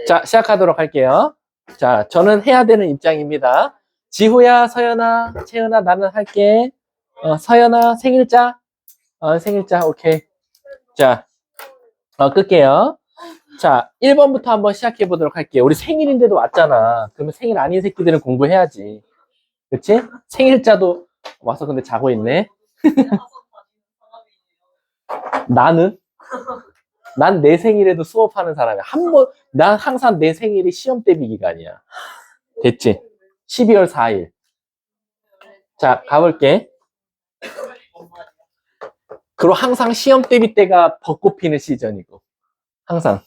자, 시작하도록 할게요. 자, 저는 해야 되는 입장입니다. 지호야, 서연아, 채은아, 나는 할게. 서연아, 생일자. 생일자, 오케이. 자, 끌게요. 자, 1번부터 한번 시작해 보도록 할게요. 우리 생일인데도 왔잖아. 그러면 생일 아닌 새끼들은 공부해야지. 그치? 생일자도 와서 근데 자고 있네. 나는? 난 내 생일에도 수업하는 사람이야. 난 항상 내 생일이 시험 대비 기간이야. 됐지? 12월 4일. 자, 가볼게. 그리고 항상 시험 대비 때가 벚꽃 피는 시즌이고. 항상.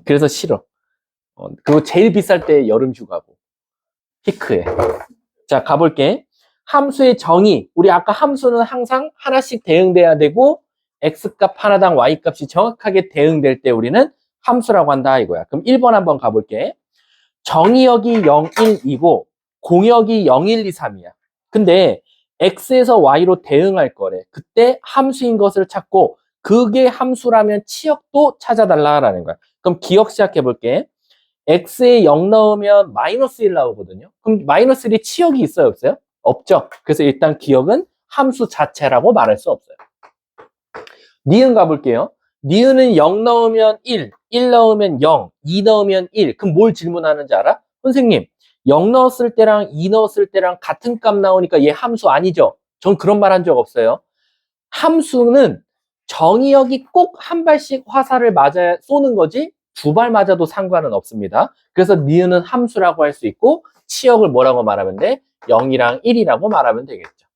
그래서 싫어. 그리고 제일 비쌀 때 여름 휴가고. 피크에. 자, 가볼게. 함수의 정의. 우리 아까 함수는 항상 하나씩 대응돼야 되고, x값 하나당 y값이 정확하게 대응될 때 우리는 함수라고 한다 이거야. 그럼 1번 한번 가볼게. 정의역이 0, 1, 2고 공역이 0, 1, 2, 3이야. 근데 x에서 y로 대응할 거래. 그때 함수인 것을 찾고 그게 함수라면 치역도 찾아달라라는 거야. 그럼 기억 시작해 볼게. x에 0 넣으면 마이너스 1 나오거든요. 그럼 마이너스 1이 치역이 있어요, 없어요? 없죠. 그래서 일단 기억은 함수 자체라고 말할 수 없어요. 니은 가볼게요. 니은은 0 넣으면 1, 1 넣으면 0, 2 넣으면 1. 그럼 뭘 질문하는지 알아? 선생님, 0 넣었을 때랑 2 넣었을 때랑 같은 값 나오니까 얘 함수 아니죠? 전 그런 말 한 적 없어요. 함수는 정의역이 꼭 한 발씩 화살을 맞아야 쏘는 거지 두 발 맞아도 상관은 없습니다. 그래서 니은은 함수라고 할 수 있고 치역을 뭐라고 말하면 돼? 0이랑 1이라고 말하면 되겠죠.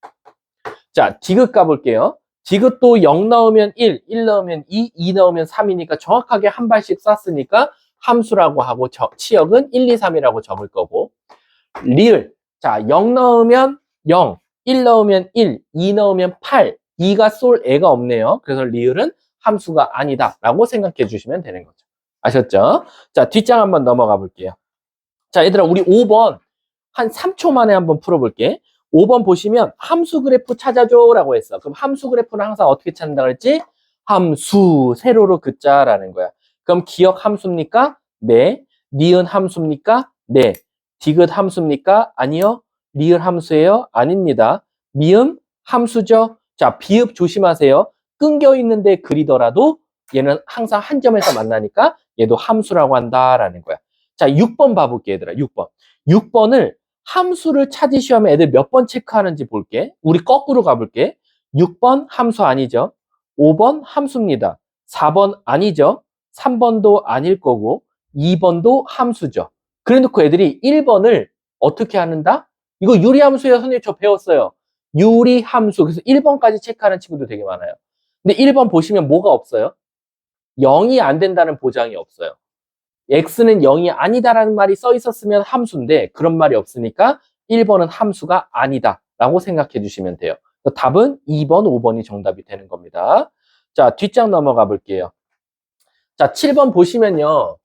자, 디귿 가볼게요. 디귿도 0 넣으면 1, 1 넣으면 2, 2 넣으면 3이니까 정확하게 한 발씩 쐈으니까 함수라고 하고 치역은 1, 2, 3이라고 적을 거고. 리을. 자, 0 넣으면 0, 1 넣으면 1, 2 넣으면 8. 2가 쏠 애가 없네요. 그래서 리을은 함수가 아니다 라고 생각해 주시면 되는 거죠. 아셨죠? 자, 뒷장 한번 넘어가 볼게요. 자, 얘들아, 우리 5번 한 3초 만에 한번 풀어볼게. 5번 보시면 함수 그래프 찾아줘 라고 했어. 그럼 함수 그래프는 항상 어떻게 찾는다 그랬지? 함수, 세로로 그자라는 거야. 그럼 기억 함수입니까? 네. 니은 함수입니까? 네. 디귿 함수입니까? 아니요. 리을 함수예요? 아닙니다. 미음 함수죠? 자, 비읍 조심하세요. 끊겨 있는데 그리더라도 얘는 항상 한 점에서 만나니까 얘도 함수라고 한다라는 거야. 자, 6번 봐볼게, 얘들아. 6번. 6번을 함수를 찾으 시험에 애들 몇 번 체크하는지 볼게. 우리 거꾸로 가볼게. 6번 함수 아니죠. 5번 함수입니다. 4번 아니죠. 3번도 아닐 거고 2번도 함수죠. 그래 놓고 애들이 1번을 어떻게 하는다? 이거 유리함수예요. 선생님 저 배웠어요. 유리함수. 그래서 1번까지 체크하는 친구도 되게 많아요. 근데 1번 보시면 뭐가 없어요? 0이 안 된다는 보장이 없어요. x는 0이 아니다라는 말이 써 있었으면 함수인데 그런 말이 없으니까 1번은 함수가 아니다 라고 생각해 주시면 돼요. 답은 2번, 5번이 정답이 되는 겁니다. 자, 뒷장 넘어가 볼게요. 자, 7번 보시면요.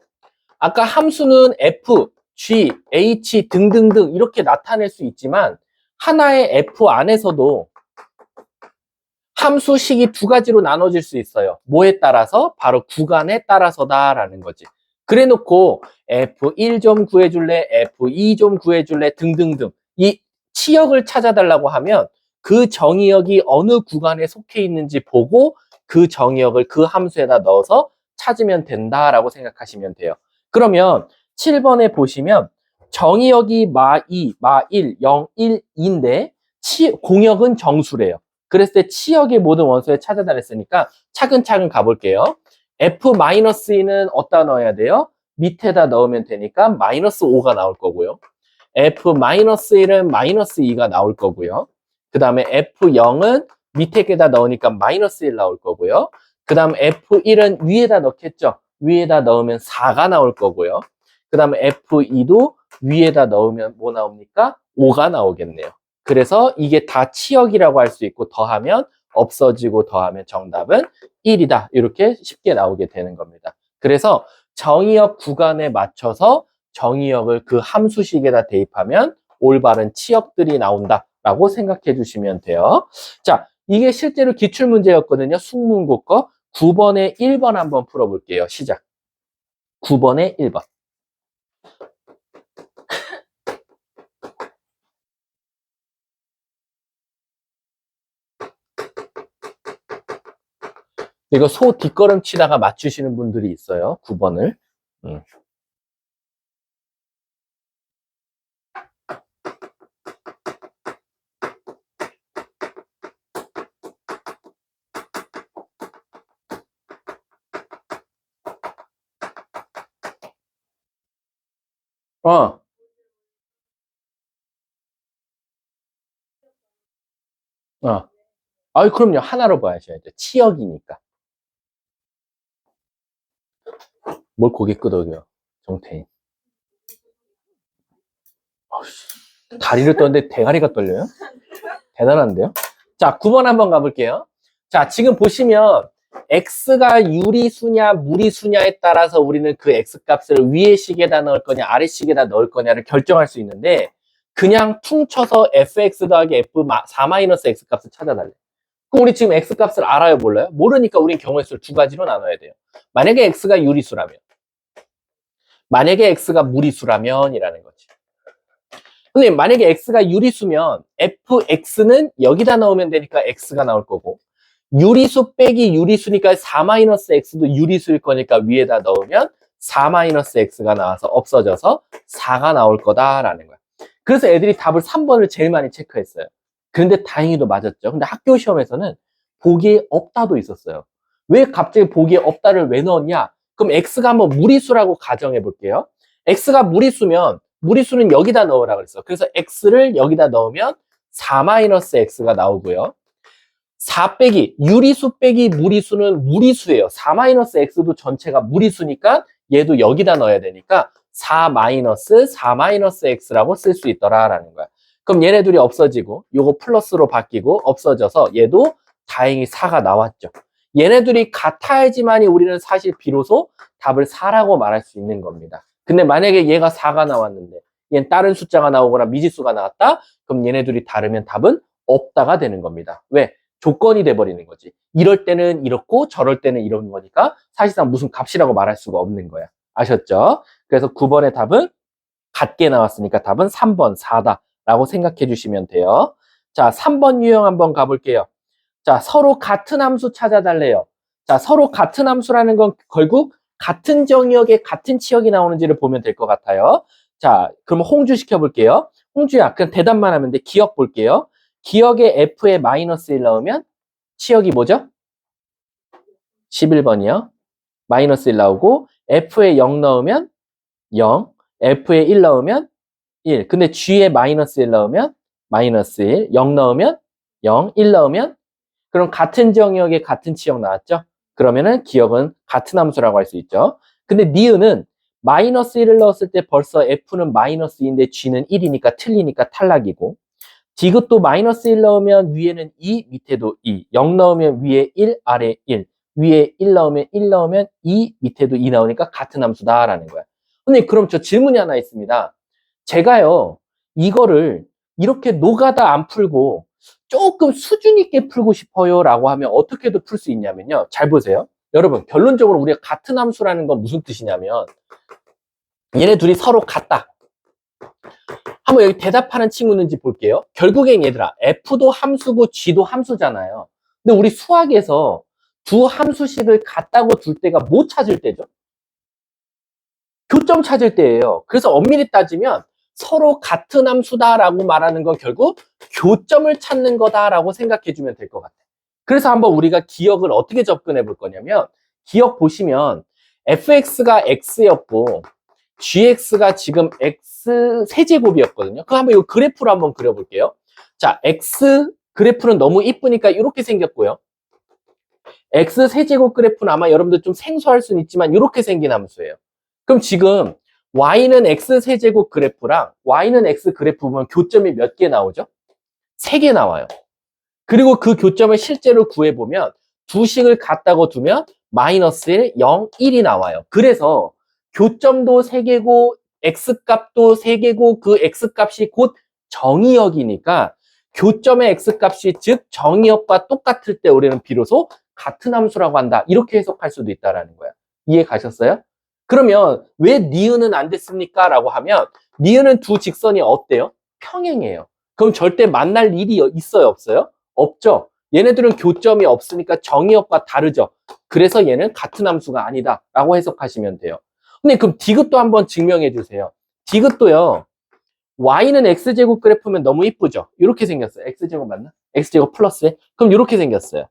아까 함수는 f, g, h 등등등 이렇게 나타낼 수 있지만 하나의 f 안에서도 함수식이 두 가지로 나눠질 수 있어요. 뭐에 따라서? 바로 구간에 따라서다라는 거지. 그래 놓고 F1 좀 구해줄래? F2 좀 구해줄래? 등등등. 이 치역을 찾아달라고 하면 그 정의역이 어느 구간에 속해 있는지 보고 그 정의역을 그 함수에다 넣어서 찾으면 된다라고 생각하시면 돼요. 그러면 7번에 보시면 정의역이 마2, 마1, 0, 1, 2인데 공역은 정수래요. 그랬을 때 치역의 모든 원소에 찾아달랬으니까 차근차근 가볼게요. F-2는 어디다 넣어야 돼요? 밑에다 넣으면 되니까 마이너스 5가 나올 거고요. F-1은 마이너스 2가 나올 거고요. 그 다음에 F0은 밑에다 넣으니까 마이너스 1 나올 거고요. 그 다음 F1은 위에다 넣겠죠. 위에다 넣으면 4가 나올 거고요. 그 다음에 F2도 위에다 넣으면 뭐 나옵니까? 5가 나오겠네요. 그래서 이게 다 치역이라고 할 수 있고 더하면 없어지고 더하면 정답은 1이다. 이렇게 쉽게 나오게 되는 겁니다. 그래서 정의역 구간에 맞춰서 정의역을 그 함수식에다 대입하면 올바른 치역들이 나온다라고 생각해 주시면 돼요. 자, 이게 실제로 기출문제였거든요. 숙문고 거. 9번에 1번 한번 풀어볼게요. 시작. 9번에 1번. 이거 소 뒷걸음치다가 맞추시는 분들이 있어요. 9번을. 어. 어. 아이, 그럼요. 하나로 봐야죠. 치역이니까. 뭘 고개 끄덕여. 정태인. 어이씨, 다리를 떠는데 대가리가 떨려요? 대단한데요? 자, 9번 한번 가볼게요. 자, 지금 보시면 x가 유리수냐 무리수냐에 따라서 우리는 그 x 값을 위의 식에다 넣을 거냐 아래 식에다 넣을 거냐를 결정할 수 있는데 그냥 퉁쳐서 fx 더하기 f4-x 값을 찾아달래. 그럼 우리 지금 x 값을 알아요, 몰라요? 모르니까 우린 경우의 수를 두 가지로 나눠야 돼요. 만약에 x가 유리수라면, 만약에 x가 무리수라면이라는 거지. 선생님, 만약에 x가 유리수면 fx는 여기다 넣으면 되니까 x가 나올 거고 유리수 빼기 유리수니까 4-x도 유리수일 거니까 위에다 넣으면 4-x가 나와서 없어져서 4가 나올 거다라는 거야. 그래서 애들이 답을 3번을 제일 많이 체크했어요. 그런데 다행히도 맞았죠. 근데 학교 시험에서는 보기에 없다도 있었어요. 왜 갑자기 보기에 없다를 왜 넣었냐? 그럼 x가 한번 무리수라고 가정해 볼게요. x가 무리수면 무리수는 여기다 넣으라 그랬어. 그래서 x를 여기다 넣으면 4-x가 나오고요. 4 빼기 유리수 빼기 무리수는 무리수예요. 4-x도 전체가 무리수니까 얘도 여기다 넣어야 되니까 4-4-x라고 쓸 수 있더라라는 거야. 그럼 얘네들이 없어지고 요거 플러스로 바뀌고 없어져서 얘도 다행히 4가 나왔죠. 얘네들이 같아야지만이 우리는 사실 비로소 답을 4라고 말할 수 있는 겁니다. 근데 만약에 얘가 4가 나왔는데 얘는 다른 숫자가 나오거나 미지수가 나왔다? 그럼 얘네들이 다르면 답은 없다가 되는 겁니다. 왜? 조건이 돼버리는 거지. 이럴 때는 이렇고 저럴 때는 이런 거니까 사실상 무슨 값이라고 말할 수가 없는 거야. 아셨죠? 그래서 9번의 답은 같게 나왔으니까 답은 3번 4다 라고 생각해 주시면 돼요. 자, 3번 유형 한번 가볼게요. 자, 서로 같은 함수 찾아달래요. 자, 서로 같은 함수라는 건 결국 같은 정의역에 같은 치역이 나오는지를 보면 될 것 같아요. 자, 그럼 홍주 시켜볼게요. 홍주야, 그냥 대답만 하면 돼. 기억 볼게요. 기억에 f에 -1 넣으면 치역이 뭐죠? 11번이요. -1 나오고 f에 0 넣으면 0, f에 1 넣으면 1. 근데 g에 -1 넣으면 -1, 0 넣으면 0, 1 넣으면 그럼 같은 정의역에 같은 치역 나왔죠? 그러면은 기억은 같은 함수라고 할 수 있죠. 근데 니은은 -1을 넣었을 때 벌써 f는 -2인데 g는 1이니까 틀리니까 탈락이고 디귿도 -1 넣으면 위에는 2, 밑에도 2. 0 넣으면 위에 1, 아래 1. 위에 1 넣으면 1 넣으면 2, 밑에도 2 나오니까 같은 함수다라는 거야. 선생님, 그럼 저 질문이 하나 있습니다. 제가요, 이거를 이렇게 노가다 안 풀고 조금 수준 있게 풀고 싶어요 라고 하면 어떻게도 풀 수 있냐면요. 잘 보세요. 여러분, 결론적으로 우리가 같은 함수라는 건 무슨 뜻이냐면 얘네 둘이 서로 같다. 한번 여기 대답하는 친구 있는지 볼게요. 결국엔 얘들아, F도 함수고 G도 함수잖아요. 근데 우리 수학에서 두 함수식을 같다고 둘 때가 뭐 찾을 때죠? 교점 찾을 때예요. 그래서 엄밀히 따지면 서로 같은 함수다라고 말하는 건 결국 교점을 찾는 거다라고 생각해 주면 될 것 같아요. 그래서 한번 우리가 기억을 어떻게 접근해 볼 거냐면 기억 보시면 fx가 x였고 gx가 지금 x 세제곱이었거든요. 그럼 한번 이 그래프로 한번 그려볼게요. 자, x 그래프는 너무 이쁘니까 이렇게 생겼고요. x 세제곱 그래프는 아마 여러분들 좀 생소할 수는 있지만 이렇게 생긴 함수예요. 그럼 지금 y는 x 세제곱 그래프랑 y는 x 그래프 보면 교점이 몇 개 나오죠? 3개 나와요. 그리고 그 교점을 실제로 구해보면 두 식을 같다고 두면 -1, 0, 1이 나와요. 그래서 교점도 3개고 x값도 3개고 그 x값이 곧 정의역이니까 교점의 x값이 즉 정의역과 똑같을 때 우리는 비로소 같은 함수라고 한다. 이렇게 해석할 수도 있다는 거야. 이해 가셨어요? 그러면 왜 니은은 안 됐습니까? 라고 하면 니은은 두 직선이 어때요? 평행이에요. 그럼 절대 만날 일이 있어요? 없어요? 없죠. 얘네들은 교점이 없으니까 정의역과 다르죠. 그래서 얘는 같은 함수가 아니다 라고 해석하시면 돼요. 근데 그럼 디귿도 한번 증명해 주세요. 디귿도요. y는 x제곱 그래프면 너무 이쁘죠? 이렇게 생겼어요. x제곱 맞나? x제곱 플러스에? 그럼 이렇게 생겼어요.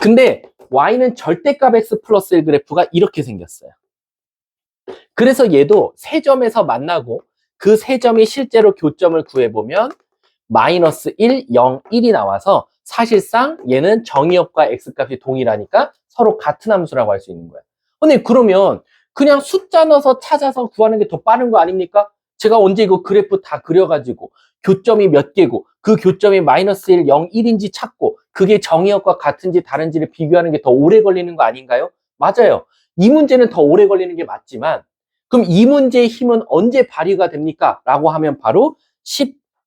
근데 y는 절대값 x 플러스 1 그래프가 이렇게 생겼어요. 그래서 얘도 세 점에서 만나고 그 세 점이 실제로 교점을 구해보면 마이너스 1, 0, 1이 나와서 사실상 얘는 정의역과 x값이 동일하니까 서로 같은 함수라고 할 수 있는 거예요. 근데 그러면 그냥 숫자 넣어서 찾아서 구하는 게 더 빠른 거 아닙니까? 제가 언제 이거 그래프 다 그려가지고 교점이 몇 개고 그 교점이 마이너스 1, 0, 1인지 찾고 그게 정의역과 같은지 다른지를 비교하는 게 더 오래 걸리는 거 아닌가요? 맞아요. 이 문제는 더 오래 걸리는 게 맞지만 그럼 이 문제의 힘은 언제 발휘가 됩니까? 라고 하면 바로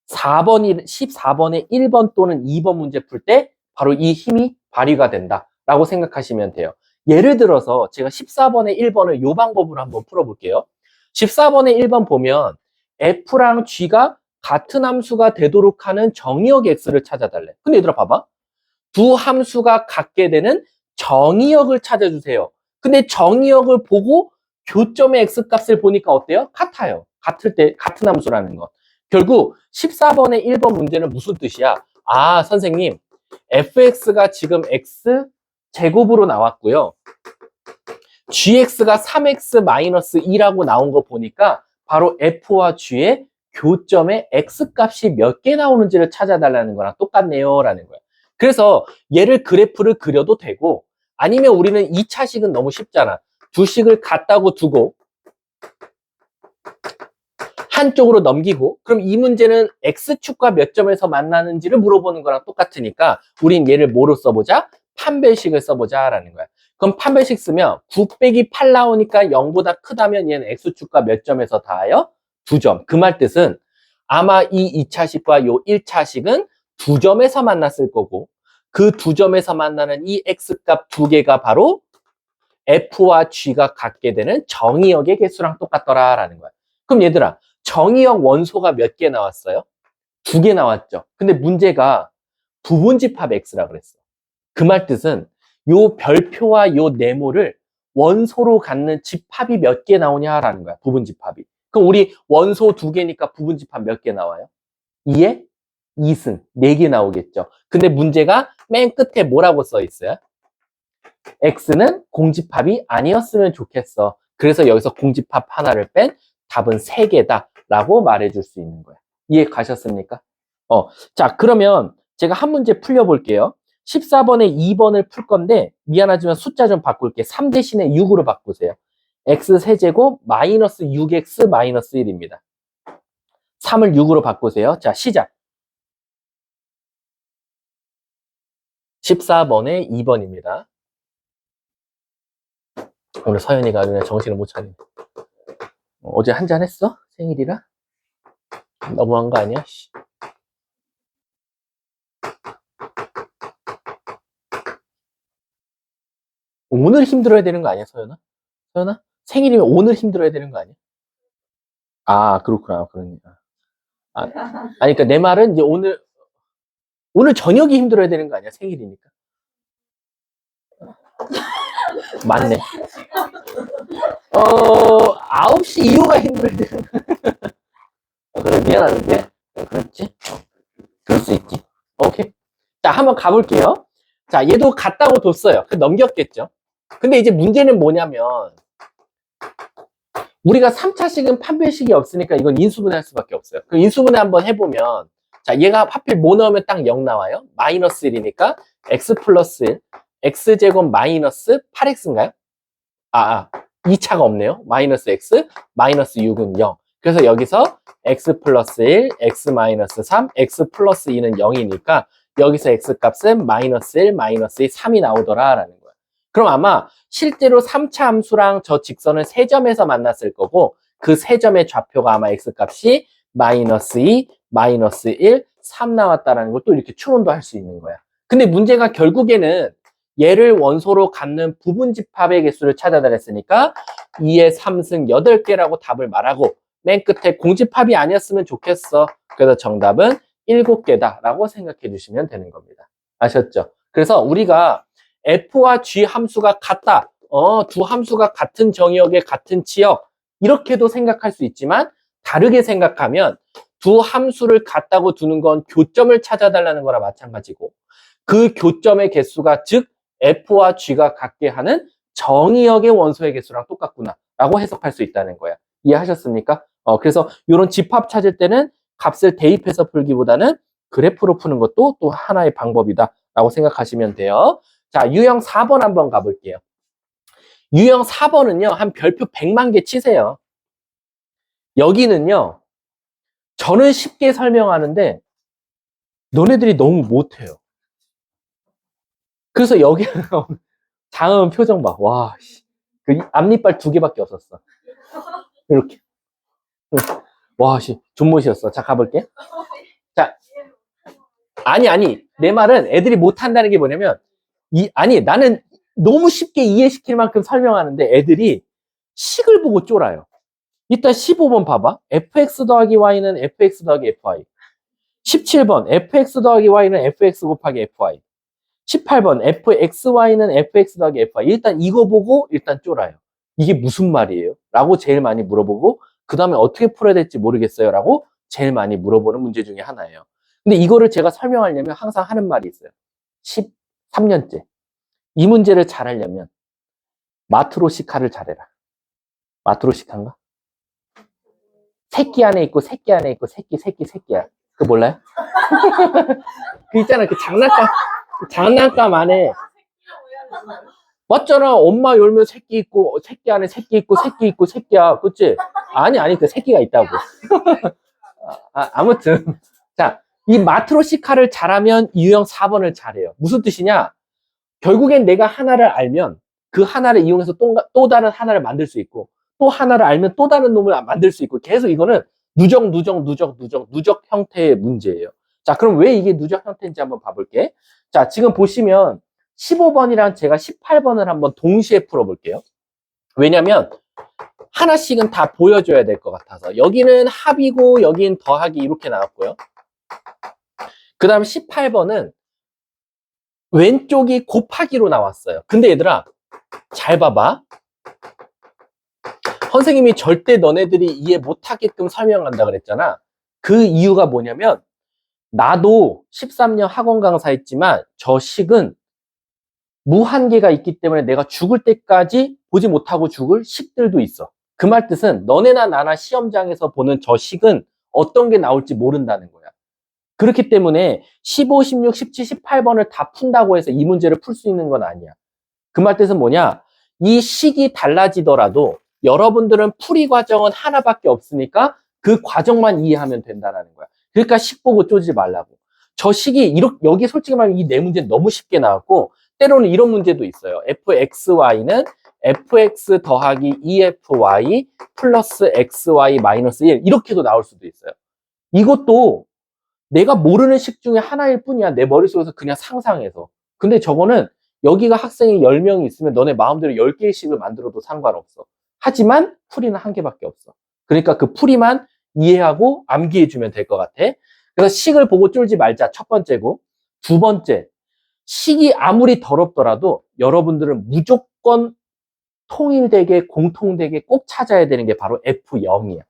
14번의 1번 또는 2번 문제 풀 때 바로 이 힘이 발휘가 된다 라고 생각하시면 돼요. 예를 들어서 제가 14번의 1번을 이 방법으로 한번 풀어볼게요. 14번의 1번 보면 F랑 G가 같은 함수가 되도록 하는 정의역 X를 찾아달래. 근데 얘들아 봐봐. 두 함수가 같게 되는 정의역을 찾아주세요. 근데 정의역을 보고 교점의 X값을 보니까 어때요? 같아요. 같을 때 같은 함수라는 거. 결국 14번의 1번 문제는 무슨 뜻이야? 아, 선생님, fx가 지금 x 제곱으로 나왔고요. gx가 3x-2라고 나온 거 보니까 바로 f와 g의 교점의 x값이 몇 개 나오는지를 찾아달라는 거랑 똑같네요 라는 거야. 그래서 얘를 그래프를 그려도 되고 아니면 우리는 2차식은 너무 쉽잖아. 두 식을 같다고 두고 한쪽으로 넘기고 그럼 이 문제는 x축과 몇 점에서 만나는지를 물어보는 거랑 똑같으니까 우린 얘를 뭐로 써보자? 판별식을 써보자 라는 거야. 그럼 판별식 쓰면 9 빼기 8 나오니까 0보다 크다면 얘는 x축과 몇 점에서 닿아요? 2점. 그 말 뜻은 아마 이 2차식과 요 1차식은 2점에서 만났을 거고 그 2점에서 만나는 이 x값 두 개가 바로 f와 g가 같게 되는 정의역의 개수랑 똑같더라 라는 거야. 그럼 얘들아 정의역 원소가 몇 개 나왔어요? 2개 나왔죠. 근데 문제가 부분집합 x라 그랬어. 그 말 뜻은 요 별표와 요 네모를 원소로 갖는 집합이 몇 개 나오냐라는 거야. 부분집합이. 그럼 우리 원소 2개니까 부분집합 몇 개 나와요? 2에 2승 4개 나오겠죠. 근데 문제가 맨 끝에 뭐라고 써 있어요? x는 공집합이 아니었으면 좋겠어. 그래서 여기서 공집합 하나를 뺀 답은 3개다 라고 말해줄 수 있는 거야. 이해 가셨습니까? 자, 그러면 제가 한 문제 풀려볼게요. 14번에 2번을 풀 건데 미안하지만 숫자 좀 바꿀게. 3 대신에 6으로 바꾸세요. x 세제곱 마이너스 6x 마이너스 1입니다. 3을 6으로 바꾸세요. 자, 시작. 14번에 2번입니다. 오늘 서연이가 그냥 정신을 못 차리네. 어제 한잔 했어? 생일이라? 너무한 거 아니야? 오늘 힘들어야 되는 거 아니야, 서연아? 서연아? 생일이면 오늘 힘들어야 되는 거 아니야? 아, 그렇구나. 그러니까. 아니, 그러니까 내 말은 이제 오늘 저녁이 힘들어야 되는 거 아니야? 생일이니까. 맞네. 9시 이후가 힘들어야 되는 거. 그래, 미안한데. 그렇지? 그럴 수 있지. 오케이. 자, 한번 가볼게요. 자, 얘도 같다고 뒀어요. 넘겼겠죠. 근데 이제 문제는 뭐냐면, 우리가 3차식은 판별식이 없으니까 이건 인수분해 할 수밖에 없어요. 그럼 인수분해 한번 해보면, 자, 얘가 하필 뭐 넣으면 딱 0 나와요? 마이너스 1이니까, x 플러스 1, x제곱 마이너스 8x인가요? 2차가 없네요. 마이너스 x, 마이너스 6은 0. 그래서 여기서 x 플러스 1, x 마이너스 3, x 플러스 2는 0이니까 여기서 x 값은 마이너스 1, 마이너스 2, 3이 나오더라라는 거야. 그럼 아마 실제로 3차 함수랑 저 직선을 세 점에서 만났을 거고 그 세 점의 좌표가 아마 x 값이 마이너스 2, 마이너스 1, 3 나왔다라는 걸 또 이렇게 추론도 할 수 있는 거야. 근데 문제가 결국에는 얘를 원소로 갖는 부분집합의 개수를 찾아달랬으니까 2의 3승 8개라고 답을 말하고 맨 끝에 공집합이 아니었으면 좋겠어. 그래서 정답은 7개다 라고 생각해 주시면 되는 겁니다. 아셨죠? 그래서 우리가 f와 g 함수가 같다. 두 함수가 같은 정의역에 같은 지역. 이렇게도 생각할 수 있지만 다르게 생각하면 두 함수를 같다고 두는 건 교점을 찾아달라는 거나 마찬가지고 그 교점의 개수가 즉 f와 g가 같게 하는 정의역의 원소의 개수랑 똑같구나 라고 해석할 수 있다는 거야. 이해하셨습니까? 그래서 이런 집합 찾을 때는 값을 대입해서 풀기보다는 그래프로 푸는 것도 또 하나의 방법이다 라고 생각하시면 돼요. 자, 유형 4번 한번 가볼게요. 유형 4번은요, 한 별표 100만 개 치세요. 여기는요, 저는 쉽게 설명하는데, 너네들이 너무 못해요. 그래서 여기는, 장은 표정 봐. 와, 그 앞니빨 2개밖에 없었어. 이렇게. 와, 존못이었어. 자, 가볼게. 자, 아니. 내 말은 애들이 못한다는 게 뭐냐면, 나는 너무 쉽게 이해시킬 만큼 설명하는데 애들이 식을 보고 쫄아요. 일단 15번 봐봐. fx 더하기 y는 fx 더하기 fy. 17번 fx 더하기 y는 fx 곱하기 fy. 18번 fxy는 fx 더하기 fy. 일단 이거 보고 일단 쫄아요. 이게 무슨 말이에요? 라고 제일 많이 물어보고 그 다음에 어떻게 풀어야 될지 모르겠어요. 라고 제일 많이 물어보는 문제 중에 하나예요. 근데 이거를 제가 설명하려면 항상 하는 말이 있어요. 13년째. 이 문제를 잘하려면 마트로시카를 잘해라. 마트로시카인가? 새끼 안에 있고 새끼 안에 있고 새끼야. 그거 몰라요? 그 있잖아. 그 장난감 안에 맞잖아. 엄마 열면 새끼 있고 새끼 안에 새끼 있고 새끼 있고 새끼야. 그치? 아니 그 새끼가 있다고. 아무튼 자, 이 마트로시카를 잘하면 유형 4번을 잘해요. 무슨 뜻이냐? 결국엔 내가 하나를 알면 그 하나를 이용해서 또 다른 하나를 만들 수 있고 또 하나를 알면 또 다른 놈을 만들 수 있고 계속 이거는 누적 형태의 문제예요. 자, 그럼 왜 이게 누적 형태인지 한번 봐볼게. 자, 지금 보시면 15번이랑 제가 18번을 한번 동시에 풀어볼게요. 왜냐면 하나씩은 다 보여줘야 될 것 같아서 여기는 합이고 여기는 더하기 이렇게 나왔고요. 그 다음 18번은 왼쪽이 곱하기로 나왔어요. 근데 얘들아 잘 봐봐. 선생님이 절대 너네들이 이해 못하게끔 설명한다 그랬잖아. 그 이유가 뭐냐면 나도 13년 학원 강사했지만 저 식은 무한계가 있기 때문에 내가 죽을 때까지 보지 못하고 죽을 식들도 있어. 그 말 뜻은 너네나 나나 시험장에서 보는 저 식은 어떤 게 나올지 모른다는 거야. 그렇기 때문에 15, 16, 17, 18번을 다 푼다고 해서 이 문제를 풀 수 있는 건 아니야. 그 말 뜻은 뭐냐? 이 식이 달라지더라도 여러분들은 풀이 과정은 하나밖에 없으니까 그 과정만 이해하면 된다는 거야. 그러니까 식 보고 쪼지 말라고. 저 식이 여기 솔직히 말하면 이 네 문제는 너무 쉽게 나왔고 때로는 이런 문제도 있어요. fxy는 fx 더하기 2fy 플러스 xy 마이너스 1 이렇게도 나올 수도 있어요. 이것도 내가 모르는 식 중에 하나일 뿐이야. 내 머릿속에서 그냥 상상해서. 근데 저거는 여기가 학생이 10명이 있으면 너네 마음대로 10개의 식을 만들어도 상관없어. 하지만 풀이는 한 개밖에 없어. 그러니까 그 풀이만 이해하고 암기해주면 될 것 같아. 그래서 식을 보고 쫄지 말자. 첫 번째고. 두 번째, 식이 아무리 더럽더라도 여러분들은 무조건 통일되게 공통되게 꼭 찾아야 되는 게 바로 F0이야.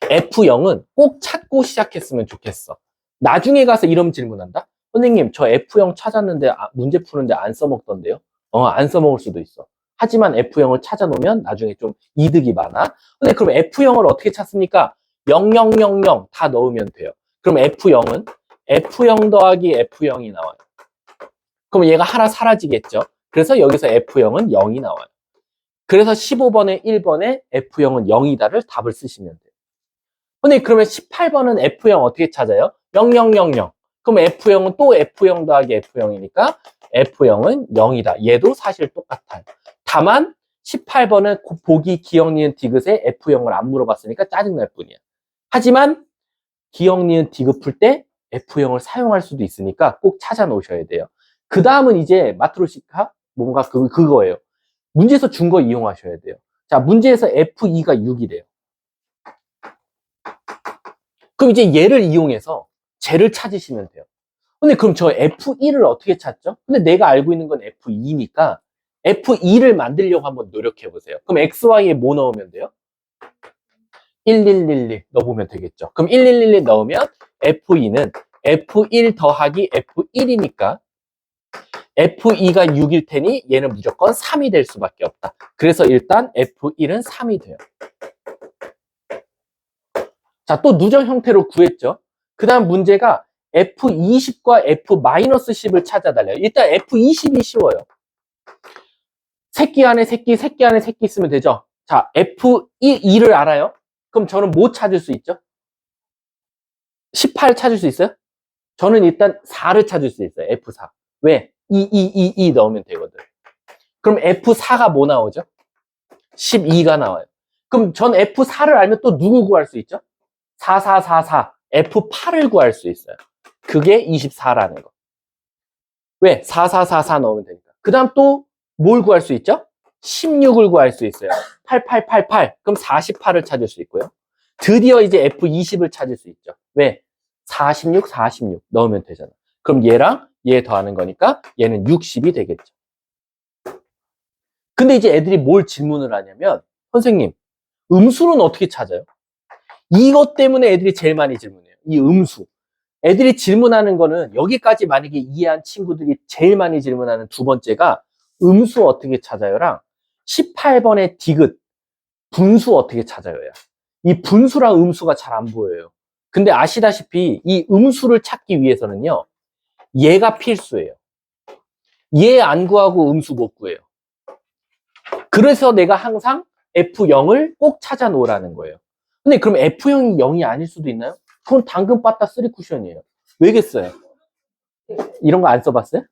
F0은 꼭 찾고 시작했으면 좋겠어. 나중에 가서 이런 질문한다? 선생님, 저 F0 찾았는데 문제 푸는데 안 써먹던데요? 안 써먹을 수도 있어. 하지만 F0을 찾아놓으면 나중에 좀 이득이 많아. 근데 그럼 F0을 어떻게 찾습니까? 0000 다 넣으면 돼요. 그럼 F0은 F0 더하기 F0이 나와요. 그럼 얘가 하나 사라지겠죠? 그래서 여기서 F0은 0이 나와요. 그래서 15번에 1번에 F0은 0이다를 답을 쓰시면 돼요. 근데 그러면 18번은 F0 어떻게 찾아요? 0000. 그럼 F0은 또 F0 더하기 F0이니까 F0은 0이다. 얘도 사실 똑같아요. 다만 18번은 보기, 기억, 니은, 디귿에 F0을 안 물어봤으니까 짜증날 뿐이야. 하지만 기억, 니은, 디귿 풀 때 F0을 사용할 수도 있으니까 꼭 찾아 놓으셔야 돼요. 그 다음은 이제 마트로시카 뭔가 그거예요. 문제에서 준 거 이용하셔야 돼요. 자, 문제에서 F2가 6이래요. 그럼 이제 얘를 이용해서 쟤를 찾으시면 돼요. 근데 그럼 저 F1을 어떻게 찾죠? 근데 내가 알고 있는 건 F2니까 F2를 만들려고 한번 노력해 보세요. 그럼 XY에 뭐 넣으면 돼요? 1111 넣어보면 되겠죠. 그럼 1111 넣으면 F2는 F1 더하기 F1이니까 F2가 6일 테니 얘는 무조건 3이 될 수밖에 없다. 그래서 일단 F1은 3이 돼요. 자, 또 누적 형태로 구했죠. 그 다음 문제가 F20과 F-10을 찾아달래요. 일단 F20이 쉬워요. 새끼 안에 새끼, 새끼 안에 새끼 쓰면 되죠. 자, F2를 알아요? 그럼 저는 뭐 찾을 수 있죠? 18 찾을 수 있어요? 저는 일단 4를 찾을 수 있어요. F4. 왜? 2 넣으면 되거든. 그럼 F4가 뭐 나오죠? 12가 나와요. 그럼 전 F4를 알면 또 누구 구할 수 있죠? 4444. F8을 구할 수 있어요. 그게 24라는 거. 왜? 4444 넣으면 되니까. 그 다음 또 뭘 구할 수 있죠? 16을 구할 수 있어요. 8888. 그럼 48을 찾을 수 있고요. 드디어 이제 F20을 찾을 수 있죠. 왜? 46 넣으면 되잖아. 그럼 얘랑 얘 더하는 거니까 얘는 60이 되겠죠. 근데 이제 애들이 뭘 질문을 하냐면, 선생님, 음수는 어떻게 찾아요? 이것 때문에 애들이 제일 많이 질문해요. 이 음수. 애들이 질문하는 거는 여기까지 만약에 이해한 친구들이 제일 많이 질문하는 두 번째가 음수 어떻게 찾아요랑 18번의 디귿, 분수 어떻게 찾아요? 이 분수랑 음수가 잘 안 보여요. 근데 아시다시피 이 음수를 찾기 위해서는요, 얘가 필수예요. 얘 안 구하고 음수 못 구해요. 그래서 내가 항상 F0을 꼭 찾아 놓으라는 거예요. 근데 그럼 F0이 0이 아닐 수도 있나요? 그건 당근 빠따 쓰리 쿠션이에요. 왜겠어요? 이런 거 안 써봤어요?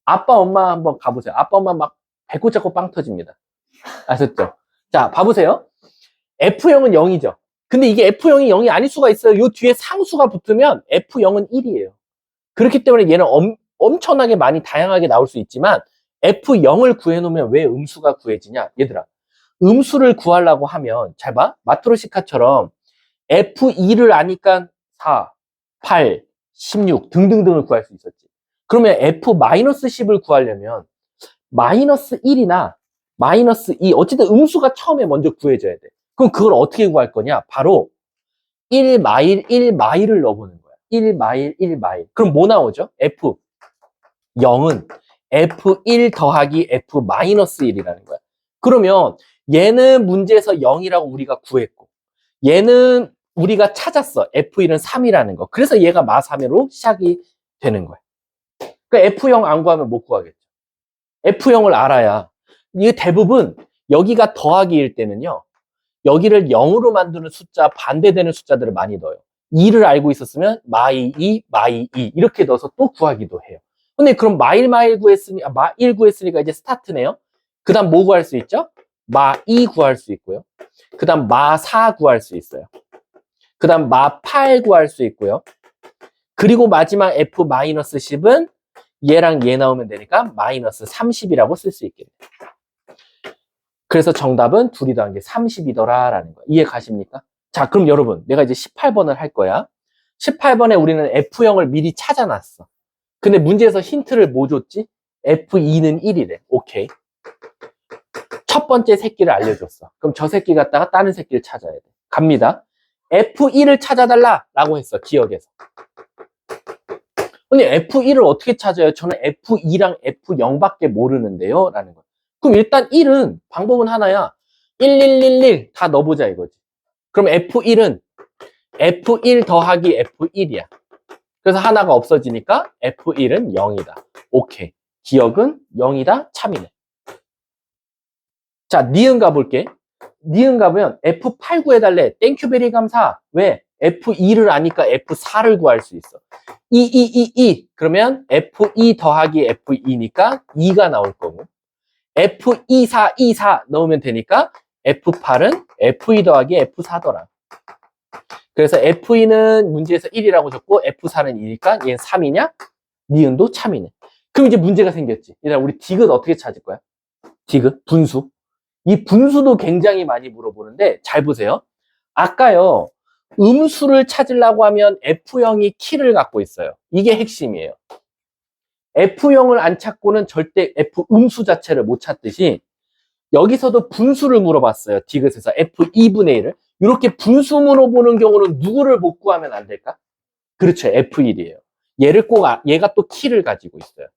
아빠, 엄마 한번 가보세요. 아빠, 엄마 막 배꼽 잡고 빵 터집니다. 아셨죠? 자, 봐보세요. F0은 0이죠. 근데 이게 F0이 0이 아닐 수가 있어요. 요 뒤에 상수가 붙으면 F0은 1이에요. 그렇기 때문에 얘는 엄청나게 많이 다양하게 나올 수 있지만 F0을 구해놓으면 왜 음수가 구해지냐? 얘들아, 음수를 구하려고 하면 잘 봐. 마트로시카처럼 F2를 아니까 4, 8, 16 등등등을 구할 수 있었지. 그러면 F-10을 구하려면 마이너스 1이나 마이너스 2 어쨌든 음수가 처음에 먼저 구해져야 돼. 그럼 그걸 어떻게 구할 거냐? 바로 1마일, 1마일을 넣어보는 거야. 1마일, 1마일. 그럼 뭐 나오죠? F0은 F1 더하기 F-1이라는 거야. 그러면 얘는 문제에서 0이라고 우리가 구했고 얘는 우리가 찾았어. F1은 3이라는 거. 그래서 얘가 마3으로 시작이 되는 거야. 그러니까 F0 안 구하면 못 구하겠죠. F0을 알아야. 이게 대부분 여기가 더하기일 때는요. 여기를 0으로 만드는 숫자, 반대되는 숫자들을 많이 넣어요. 2를 알고 있었으면 마이 2, 마이 2 이렇게 넣어서 또 구하기도 해요. 근데 그럼 마일 구했으니, 마1 구했으니까 이제 스타트네요. 그 다음 뭐 구할 수 있죠? 마2 구할 수 있고요. 그 다음 마4 구할 수 있어요. 그 다음 마8 구할 수 있고요. 그리고 마지막 F-10은 얘랑 얘 나오면 되니까 마이너스 30이라고 쓸 수 있겠네요. 그래서 정답은 둘이 더한 게 30이더라 라는 거예요. 이해 가십니까? 자, 그럼 여러분, 내가 이제 18번을 할 거야. 18번에 우리는 F0을 미리 찾아놨어. 근데 문제에서 힌트를 뭐 줬지? F2는 1이래. 오케이. 첫 번째 새끼를 알려줬어. 그럼 저 새끼 갖다가 다른 새끼를 찾아야 돼. 갑니다. F1을 찾아달라 라고 했어. 기억에서. 근데 F1을 어떻게 찾아요? 저는 F2랑 F0밖에 모르는데요. 라는 거예요. 그럼 일단 1은 방법은 하나야. 1111 다 넣어보자 이거지. 그럼 F1은 F1 더하기 F1이야. 그래서 하나가 없어지니까 F1은 0이다. 오케이. 기억은 0이다. 참이네. 자, 니은 가볼게. 니은 가보면 F8 구해달래. 땡큐 베리 감사. 왜? F2를 아니까 F4를 구할 수 있어. 2. 그러면 F2 더하기 F2니까 2가 나올 거고. F24 넣으면 되니까 F8은 F2 더하기 F4더라. 그래서 F2는 문제에서 1이라고 줬고 F4는 2니까 얘는 3이냐? 니은도 참이네. 그럼 이제 문제가 생겼지. 얘들아, 우리 디귿 어떻게 찾을 거야? 디귿, 분수. 이 분수도 굉장히 많이 물어보는데 잘 보세요. 아까요. 음수를 찾으려고 하면 F형이 키를 갖고 있어요. 이게 핵심이에요. F형을 안 찾고는 절대 F 음수 자체를 못 찾듯이 여기서도 분수를 물어봤어요. 디귿에서 F2분의 1을. 이렇게 분수 물어보는 경우는 누구를 못 구하면 안 될까? 그렇죠. F1이에요. 얘를 꼭, 얘가 또 키를 가지고 있어요.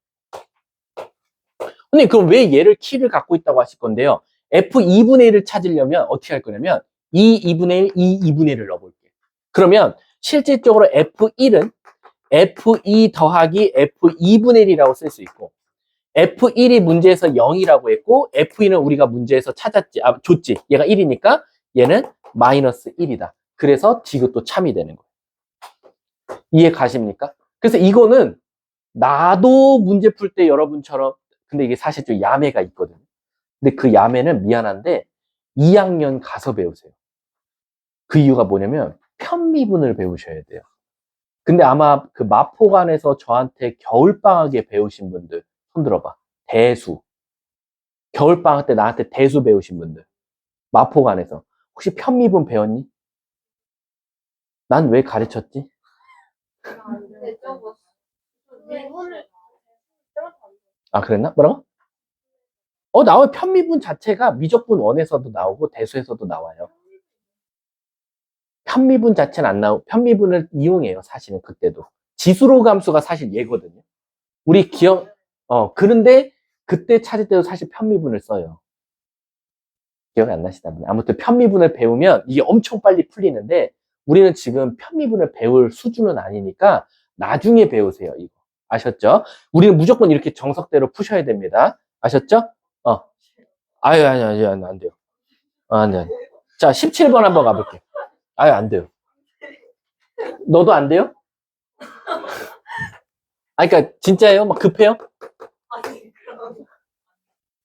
근데 그럼 왜 얘를 키를 갖고 있다고 하실 건데요. F2분의 1을 찾으려면 어떻게 할 거냐면 2분의 1, 2분의 1을 넣어볼게요. 그러면 실질적으로 F1은 F2 더하기 F2분의 1이라고 쓸 수 있고 F1이 문제에서 0이라고 했고 F2는 우리가 문제에서 찾았지, 줬지. 얘가 1이니까 얘는 마이너스 1이다. 그래서 디귿도 참이 되는 거예요. 이해 가십니까? 그래서 이거는 나도 문제 풀 때 여러분처럼 근데 이게 사실 좀 야매가 있거든요. 근데 그 야매는 미안한데 2학년 가서 배우세요. 그 이유가 뭐냐면 편미분을 배우셔야 돼요. 근데 아마 그 마포관에서 저한테 겨울방학에 배우신 분들 손 들어봐. 대수. 겨울방학 때 나한테 대수 배우신 분들. 마포관에서. 혹시 편미분 배웠니? 난 왜 가르쳤지? 아, 그랬나? 뭐라고? 나와요. 편미분 자체가 미적분 1에서도 나오고 대수에서도 나와요. 편미분 자체는 안 나오고 편미분을 이용해요. 사실은 그때도. 지수로 감수가 사실 얘거든요. 우리 그런데 그때 찾을 때도 사실 편미분을 써요. 기억이 안 나시다 보네. 아무튼 편미분을 배우면 이게 엄청 빨리 풀리는데 우리는 지금 편미분을 배울 수준은 아니니까 나중에 배우세요. 이거. 아셨죠? 우리는 무조건 이렇게 정석대로 푸셔야 됩니다. 아셨죠? 아니, 안 돼요. 안 돼요. 자, 17번 한번 가볼게요. 안 돼요. 너도 안 돼요? 그러니까 진짜예요? 막 급해요?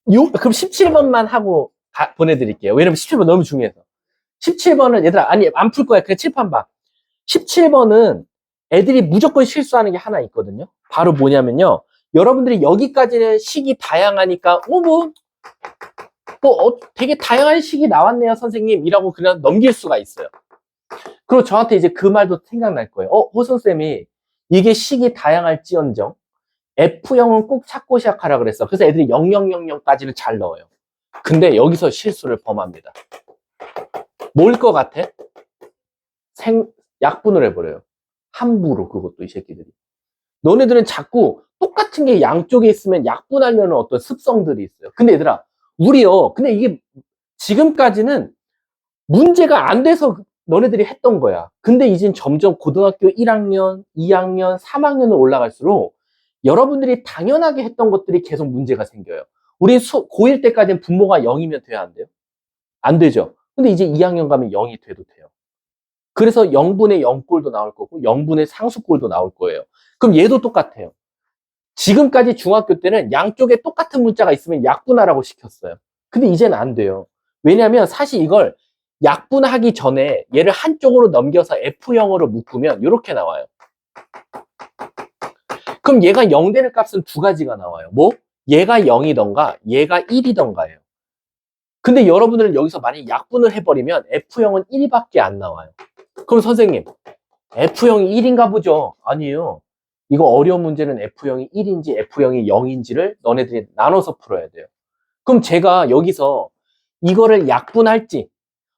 그럼 17번만 하고 보내드릴게요. 왜냐면 17번 너무 중요해서. 17번은 얘들아, 아니, 안 풀 거야. 그냥 칠판 봐. 17번은 애들이 무조건 실수하는 게 하나 있거든요. 바로 뭐냐면요. 여러분들이 여기까지는 식이 다양하니까, 되게 다양한 식이 나왔네요, 선생님. 이라고 그냥 넘길 수가 있어요. 그리고 저한테 이제 그 말도 생각날 거예요. 호선쌤이 이게 식이 다양할지언정 F형은 꼭 찾고 시작하라 그랬어. 그래서 애들이 0000까지는 잘 넣어요. 근데 여기서 실수를 범합니다. 뭘 것 같아? 약분을 해버려요. 함부로 그것도 이 새끼들이. 너네들은 자꾸 똑같은 게 양쪽에 있으면 약분하려는 어떤 습성들이 있어요. 근데 얘들아, 근데 이게 지금까지는 문제가 안 돼서 너네들이 했던 거야. 근데 이젠 점점 고등학교 1학년, 2학년, 3학년으로 올라갈수록 여러분들이 당연하게 했던 것들이 계속 문제가 생겨요. 우리 고1 때까지는 분모가 0이면 돼야 안 돼요? 안 되죠. 근데 이제 2학년 가면 0이 돼도 돼요. 그래서 0분의 0꼴도 나올 거고 0분의 상수꼴도 나올 거예요. 그럼 얘도 똑같아요. 지금까지 중학교 때는 양쪽에 똑같은 문자가 있으면 약분하라고 시켰어요. 근데 이제는 안 돼요. 왜냐하면 사실 이걸 약분하기 전에 얘를 한쪽으로 넘겨서 F형으로 묶으면 이렇게 나와요. 그럼 얘가 0 되는 값은 두 가지가 나와요. 얘가 0이던가 얘가 1이던가예요. 근데 여러분들은 여기서 만약 약분을 해버리면 F형은 1밖에 안 나와요. 그럼 선생님, F형이 1인가 보죠? 아니에요. 이거 어려운 문제는 F형이 1인지 F형이 0인지를 너네들이 나눠서 풀어야 돼요. 그럼 제가 여기서 이거를 약분할지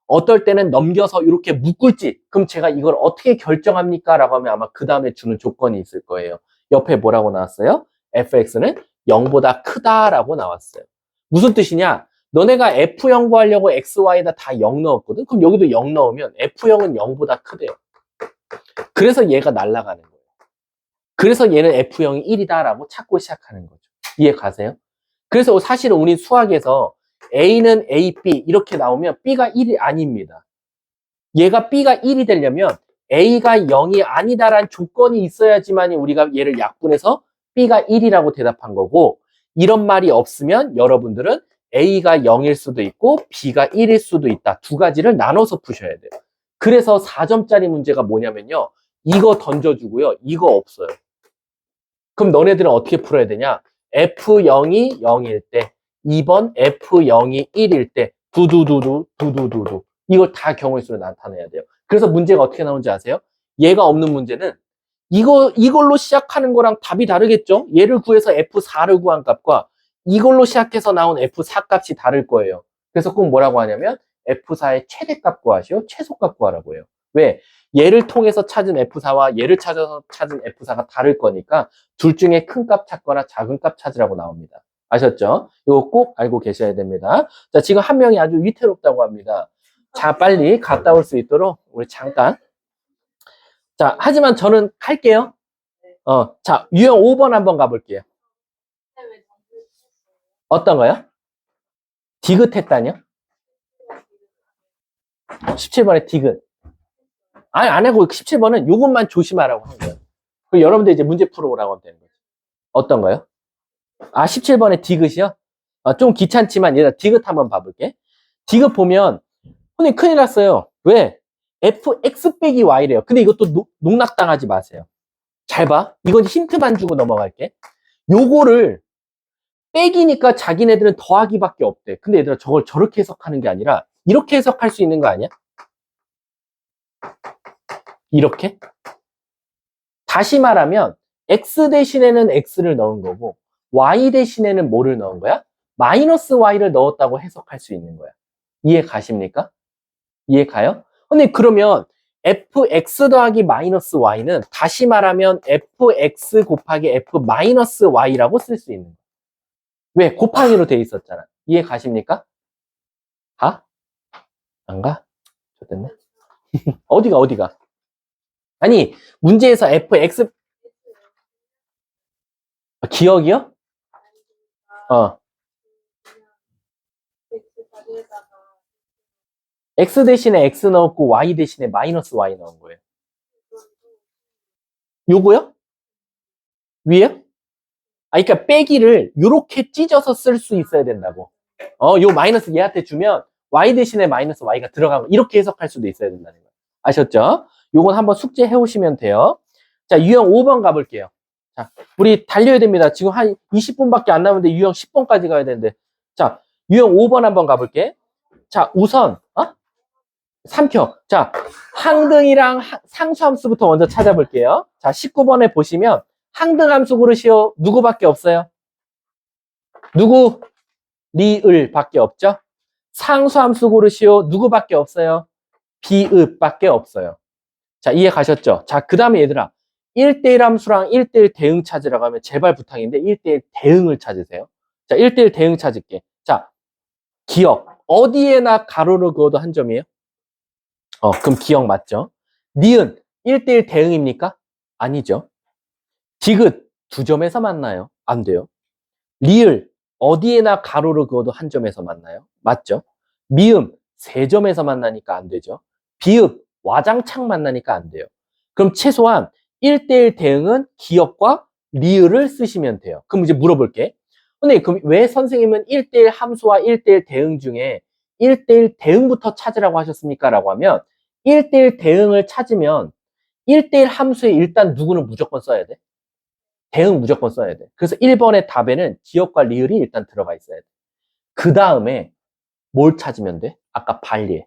어떨 때는 넘겨서 이렇게 묶을지 그럼 제가 이걸 어떻게 결정합니까? 라고 하면 아마 그 다음에 주는 조건이 있을 거예요. 옆에 뭐라고 나왔어요? fx는 0보다 크다라고 나왔어요. 무슨 뜻이냐? 너네가 F형 구하려고 x, y에다 다 0 넣었거든? 그럼 여기도 0 넣으면 F형은 0보다 크대요. 그래서 얘가 날아가는 거예요. 그래서 얘는 F형이 1이다라고 찾고 시작하는 거죠. 이해 가세요? 그래서 사실은 우리 수학에서 A는 A, B 이렇게 나오면 B가 1이 아닙니다. 얘가 B가 1이 되려면 A가 0이 아니다라는 조건이 있어야지만 우리가 얘를 약분해서 B가 1이라고 대답한 거고 이런 말이 없으면 여러분들은 A가 0일 수도 있고 B가 1일 수도 있다. 두 가지를 나눠서 푸셔야 돼요. 그래서 4점짜리 문제가 뭐냐면요. 이거 던져주고요. 이거 없어요. 그럼 너네들은 어떻게 풀어야 되냐? F0이 0일 때 2번 F0이 1일 때 두두두두 두두두두 이걸 다 경우의 수로 나타내야 돼요. 그래서 문제가 어떻게 나오는지 아세요? 얘가 없는 문제는 이걸로 시작하는 거랑 답이 다르겠죠? 얘를 구해서 F4를 구한 값과 이걸로 시작해서 나온 F4 값이 다를 거예요. 그래서 꼭 뭐라고 하냐면 F4의 최대값 구하시오, 최소값 구하라고 해요. 왜? 얘를 통해서 찾은 F4와 얘를 찾아서 찾은 F4가 다를 거니까 둘 중에 큰 값 찾거나 작은 값 찾으라고 나옵니다. 아셨죠? 이거 꼭 알고 계셔야 됩니다. 자, 지금 한 명이 아주 위태롭다고 합니다. 자, 빨리 갔다 올 수 있도록 우리 잠깐. 자, 하지만 저는 할게요. 자, 유형 5번 한번 가볼게요. 어떤 거요? 디귿했다뇨? 17번에 디귿. 아니, 안 하고 17번은 요것만 조심하라고 한 거예요. 그럼 여러분들 이제 문제 풀어오라고 하면 되는 거죠. 어떤 거요? 아, 17번에 디귿이요? 좀 귀찮지만 얘들아 디귿 한번 봐볼게. 디귿 보면 선생님 큰일 났어요. 왜? fx 빼기 y래요. 근데 이것도 농락당하지 마세요. 잘 봐. 이건 힌트만 주고 넘어갈게. 요거를 빼기니까 자기네들은 더하기밖에 없대. 근데 얘들아 저걸 저렇게 해석하는 게 아니라 이렇게 해석할 수 있는 거 아니야? 이렇게? 다시 말하면 x 대신에는 x를 넣은 거고 y 대신에는 뭐를 넣은 거야? 마이너스 y를 넣었다고 해석할 수 있는 거야. 이해 가십니까? 이해 가요? 근데 그러면 fx 더하기 마이너스 y는 다시 말하면 fx 곱하기 f 마이너스 y라고 쓸 수 있는 거야. 왜? 곱하기로 돼 있었잖아. 이해 가십니까? 가? 안 가? 좋겠네. 어디가? 아니, 문제에서 fx, 기억이요? x 대신에 x 넣었고 y 대신에 마이너스 y 넣은 거예요. 요거요? 위에요? 그러니까 빼기를 요렇게 찢어서 쓸 수 있어야 된다고. 요 마이너스 얘한테 주면 y 대신에 마이너스 y가 들어가고 이렇게 해석할 수도 있어야 된다는 거예요. 아셨죠? 요건 한번 숙제해 오시면 돼요. 자, 유형 5번 가볼게요. 자, 우리 달려야 됩니다. 지금 한 20분밖에 안 남았는데 유형 10번까지 가야 되는데. 자, 유형 5번 한번 가볼게. 자, 우선 3켜. 자, 항등이랑 상수함수부터 먼저 찾아볼게요. 자, 19번에 보시면 항등함수 고르시오. 누구밖에 없어요? 누구? 리을 밖에 없죠? 상수함수 고르시오. 누구밖에 없어요? 비읍밖에 없어요. 자, 이해 가셨죠? 자, 그 다음에 얘들아 1대1 함수랑 1대1 대응 찾으라고 하면 제발 부탁인데 1대1 대응을 찾으세요. 자, 1대1 대응 찾을게. 자, 기억. 어디에나 가로를 그어도 한 점이에요? 그럼 기억 맞죠? 니은 1대1 대응입니까? 아니죠. 디귿 2점에서 만나요? 안 돼요. 리을 어디에나 가로를 그어도 한 점에서 만나요? 맞죠? 미음 3점에서 만나니까 안 되죠. 비읍 와장창 만나니까 안 돼요. 그럼 최소한 1대1 대응은 기억과 리을을 쓰시면 돼요. 그럼 이제 물어볼게. 근데 그럼 왜 선생님은 1대1 함수와 1대1 대응 중에 1대1 대응부터 찾으라고 하셨습니까? 라고 하면 1대1 대응을 찾으면 1대1 함수에 일단 누구는 무조건 써야 돼? 대응 무조건 써야 돼. 그래서 1번의 답에는 기억과 리을이 일단 들어가 있어야 돼. 그 다음에 뭘 찾으면 돼? 아까 발리.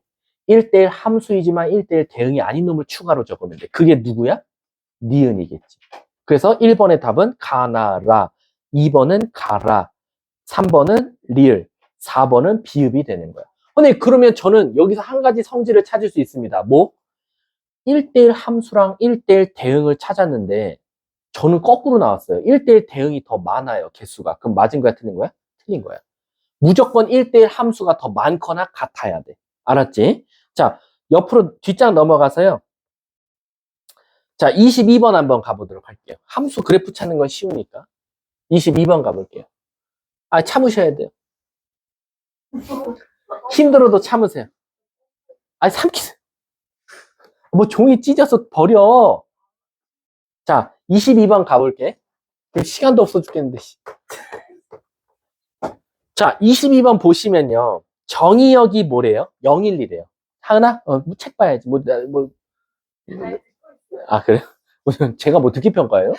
1대1 함수이지만 1대1 대응이 아닌 놈을 추가로 적으면 돼. 그게 누구야? 니은이겠지. 그래서 1번의 답은 가나라, 2번은 가라, 3번은 리을, 4번은 비읍이 되는 거야. 근데 그러면 저는 여기서 한 가지 성질을 찾을 수 있습니다. 뭐? 1대1 함수랑 1대1 대응을 찾았는데 저는 거꾸로 나왔어요. 1대1 대응이 더 많아요, 개수가. 그럼 맞은 거야, 틀린 거야? 틀린 거야. 무조건 1대1 함수가 더 많거나 같아야 돼. 알았지? 자, 옆으로 뒷장 넘어가서요. 자, 22번 한번 가보도록 할게요. 함수 그래프 찾는 건 쉬우니까. 22번 가볼게요. 참으셔야 돼요. 힘들어도 참으세요. 삼키세요. 뭐 종이 찢어서 버려. 자, 22번 가볼게. 시간도 없어 죽겠는데. 자, 22번 보시면요. 정의역이 뭐래요? 011이래요. 하은아? 책 봐야지. 그래요? 제가 뭐 듣기 평가예요?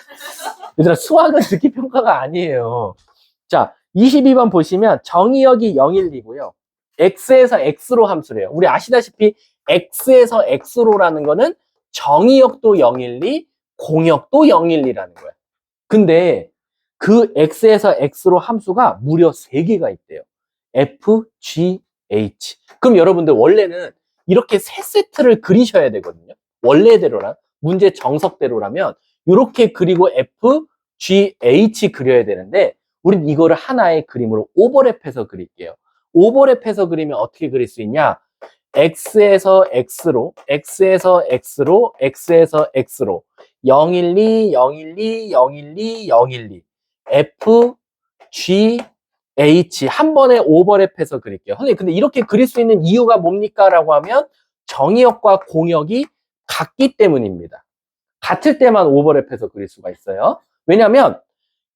얘들아, 수학은 듣기 평가가 아니에요. 자, 22번 보시면 정의역이 012고요. x에서 x로 함수래요. 우리 아시다시피 x에서 x로라는 거는 정의역도 012, 공역도 012라는 거야. 근데 그 x에서 x로 함수가 무려 3개가 있대요. f, g, h. 그럼 여러분들 원래는 이렇게 세 세트를 그리셔야 되거든요. 원래대로라, 문제 정석대로라면 이렇게 그리고 f, g, h 그려야 되는데 우린 이거를 하나의 그림으로 오버랩해서 그릴게요. 오버랩해서 그리면 어떻게 그릴 수 있냐? x에서 x로, x에서 x로, x에서 x로 012, 012, 012, 012 f, g, h 한 번에 오버랩해서 그릴게요. 선생님, 근데 이렇게 그릴 수 있는 이유가 뭡니까? 라고 하면 정의역과 공역이 같기 때문입니다. 같을 때만 오버랩해서 그릴 수가 있어요. 왜냐하면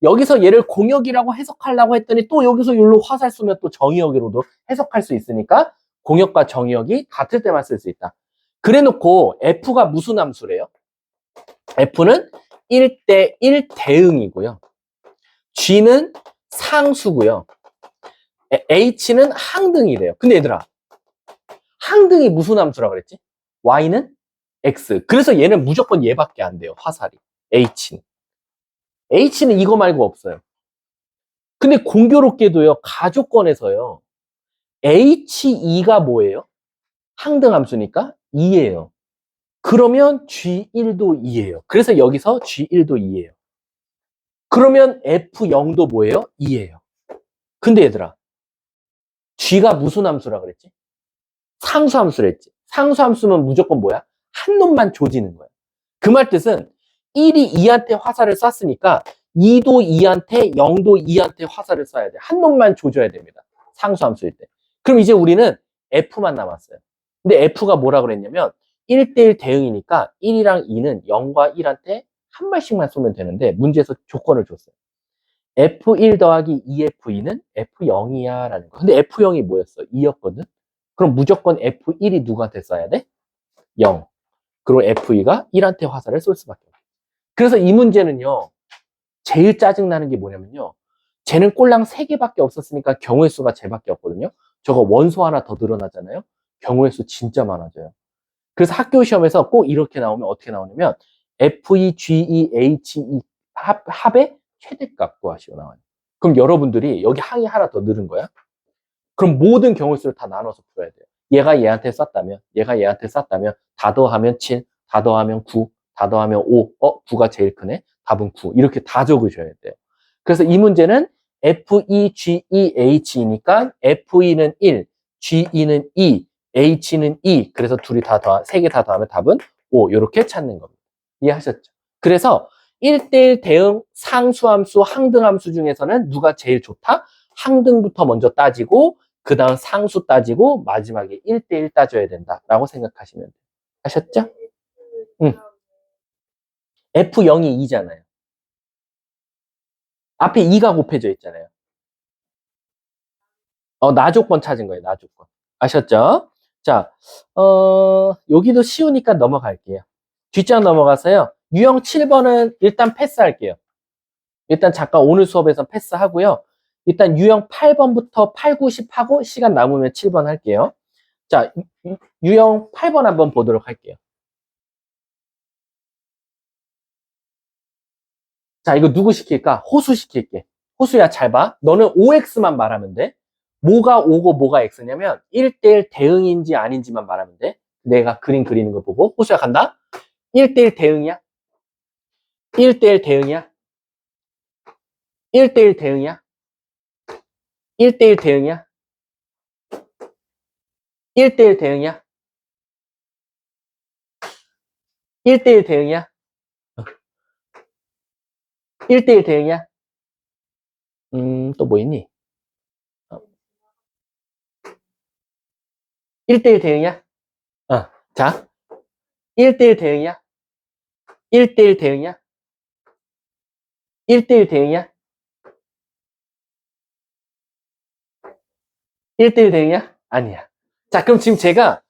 여기서 얘를 공역이라고 해석하려고 했더니 또 여기서 여기로 화살 쏘면 또 정의역으로도 해석할 수 있으니까 공역과 정의역이 같을 때만 쓸 수 있다. 그래 놓고 F가 무슨 함수래요? F는 1대1 대응이고요. G는 상수고요. H는 항등이래요. 근데 얘들아, 항등이 무슨 함수라고 그랬지? Y는 X. 그래서 얘는 무조건 얘밖에 안 돼요. 화살이. H는. H는 이거 말고 없어요. 근데 공교롭게도요, 가조건에서요, H2가 뭐예요? 항등함수니까 2예요. 그러면 G1도 2예요. 그래서 여기서 G1도 2예요. 그러면 F0도 뭐예요? 2예요. 근데 얘들아, G가 무슨 함수라 그랬지? 상수함수랬지. 상수함수면 무조건 뭐야? 한 놈만 조지는 거야. 그 말 뜻은 1이 2한테 화살을 쐈으니까 2도 2한테 0도 2한테 화살을 쏴야 돼. 한 놈만 조져야 됩니다. 상수함수일 때. 그럼 이제 우리는 F만 남았어요. 근데 F가 뭐라 그랬냐면 1대1 대응이니까 1이랑 2는 0과 1한테 한 발씩만 쏘면 되는데 문제에서 조건을 줬어요. F1 더하기 2F2는 F0이야 라는 거. 근데 F0이 뭐였어? 2였거든? 그럼 무조건 F1이 누구한테 쏴야 돼? 0. 그리고 F2가 1한테 화살을 쏠 수밖에 없어요. 그래서 이 문제는요, 제일 짜증나는 게 뭐냐면요, 쟤는 꼴랑 3개밖에 없었으니까 경우의 수가 쟤밖에 없거든요. 저거 원소 하나 더 늘어나잖아요. 경우의 수 진짜 많아져요. 그래서 학교 시험에서 꼭 이렇게 나오면 어떻게 나오냐면 F2, G2, H2 합의 최대값 구하시오 나와요. 그럼 여러분들이 여기 항이 하나 더 늘은 거야? 그럼 모든 경우의 수를 다 나눠서 풀어야 돼요. 얘가 얘한테 쐈다면, 얘가 얘한테 쐈다면 다 더하면 7, 다 더하면 9, 다 더하면 5. 9가 제일 크네. 답은 9. 이렇게 다 적으셔야 돼요. 그래서 이 문제는 F2, G2, H이니까 F2는 1, G2는 2, H는 2. 그래서 둘이 다 더하, 3개 다 더하면 답은 5. 이렇게 찾는 겁니다. 이해하셨죠? 그래서 1대1 대응 상수함수, 항등함수 중에서는 누가 제일 좋다? 항등부터 먼저 따지고 그 다음 상수 따지고 마지막에 1대1 따져야 된다라고 생각하시면 돼요. 아셨죠? 응. F0이 2잖아요. 앞에 2가 곱해져 있잖아요. 나조건 찾은 거예요. 나조건. 아셨죠? 자, 여기도 쉬우니까 넘어갈게요. 뒷장 넘어가서요. 유형 7번은 일단 패스할게요. 일단 잠깐 오늘 수업에서 패스하고요. 일단 유형 8번부터 8, 9, 10 하고 시간 남으면 7번 할게요. 자, 유형 8번 한번 보도록 할게요. 자, 이거 누구 시킬까? 호수 시킬게. 호수야, 잘 봐. 너는 OX만 말하면 돼. 뭐가 O고 뭐가 X냐면 1대1 대응인지 아닌지만 말하면 돼. 내가 그림 그리는 거 보고. 호수야, 간다. 1대1 대응이야? 1대1 대응이야? 1대1 대응이야? 1대1 대응이야? 1대1 대응이야? 1대1 대응이야? 1대1 대응이야? 또 뭐 있니? 1대1 대응이야? 자, 1대1 대응이야? 1대1 대응이야? 1대1 대응이야? 1대1 대응이야? 아니야. 자, 그럼 지금 제가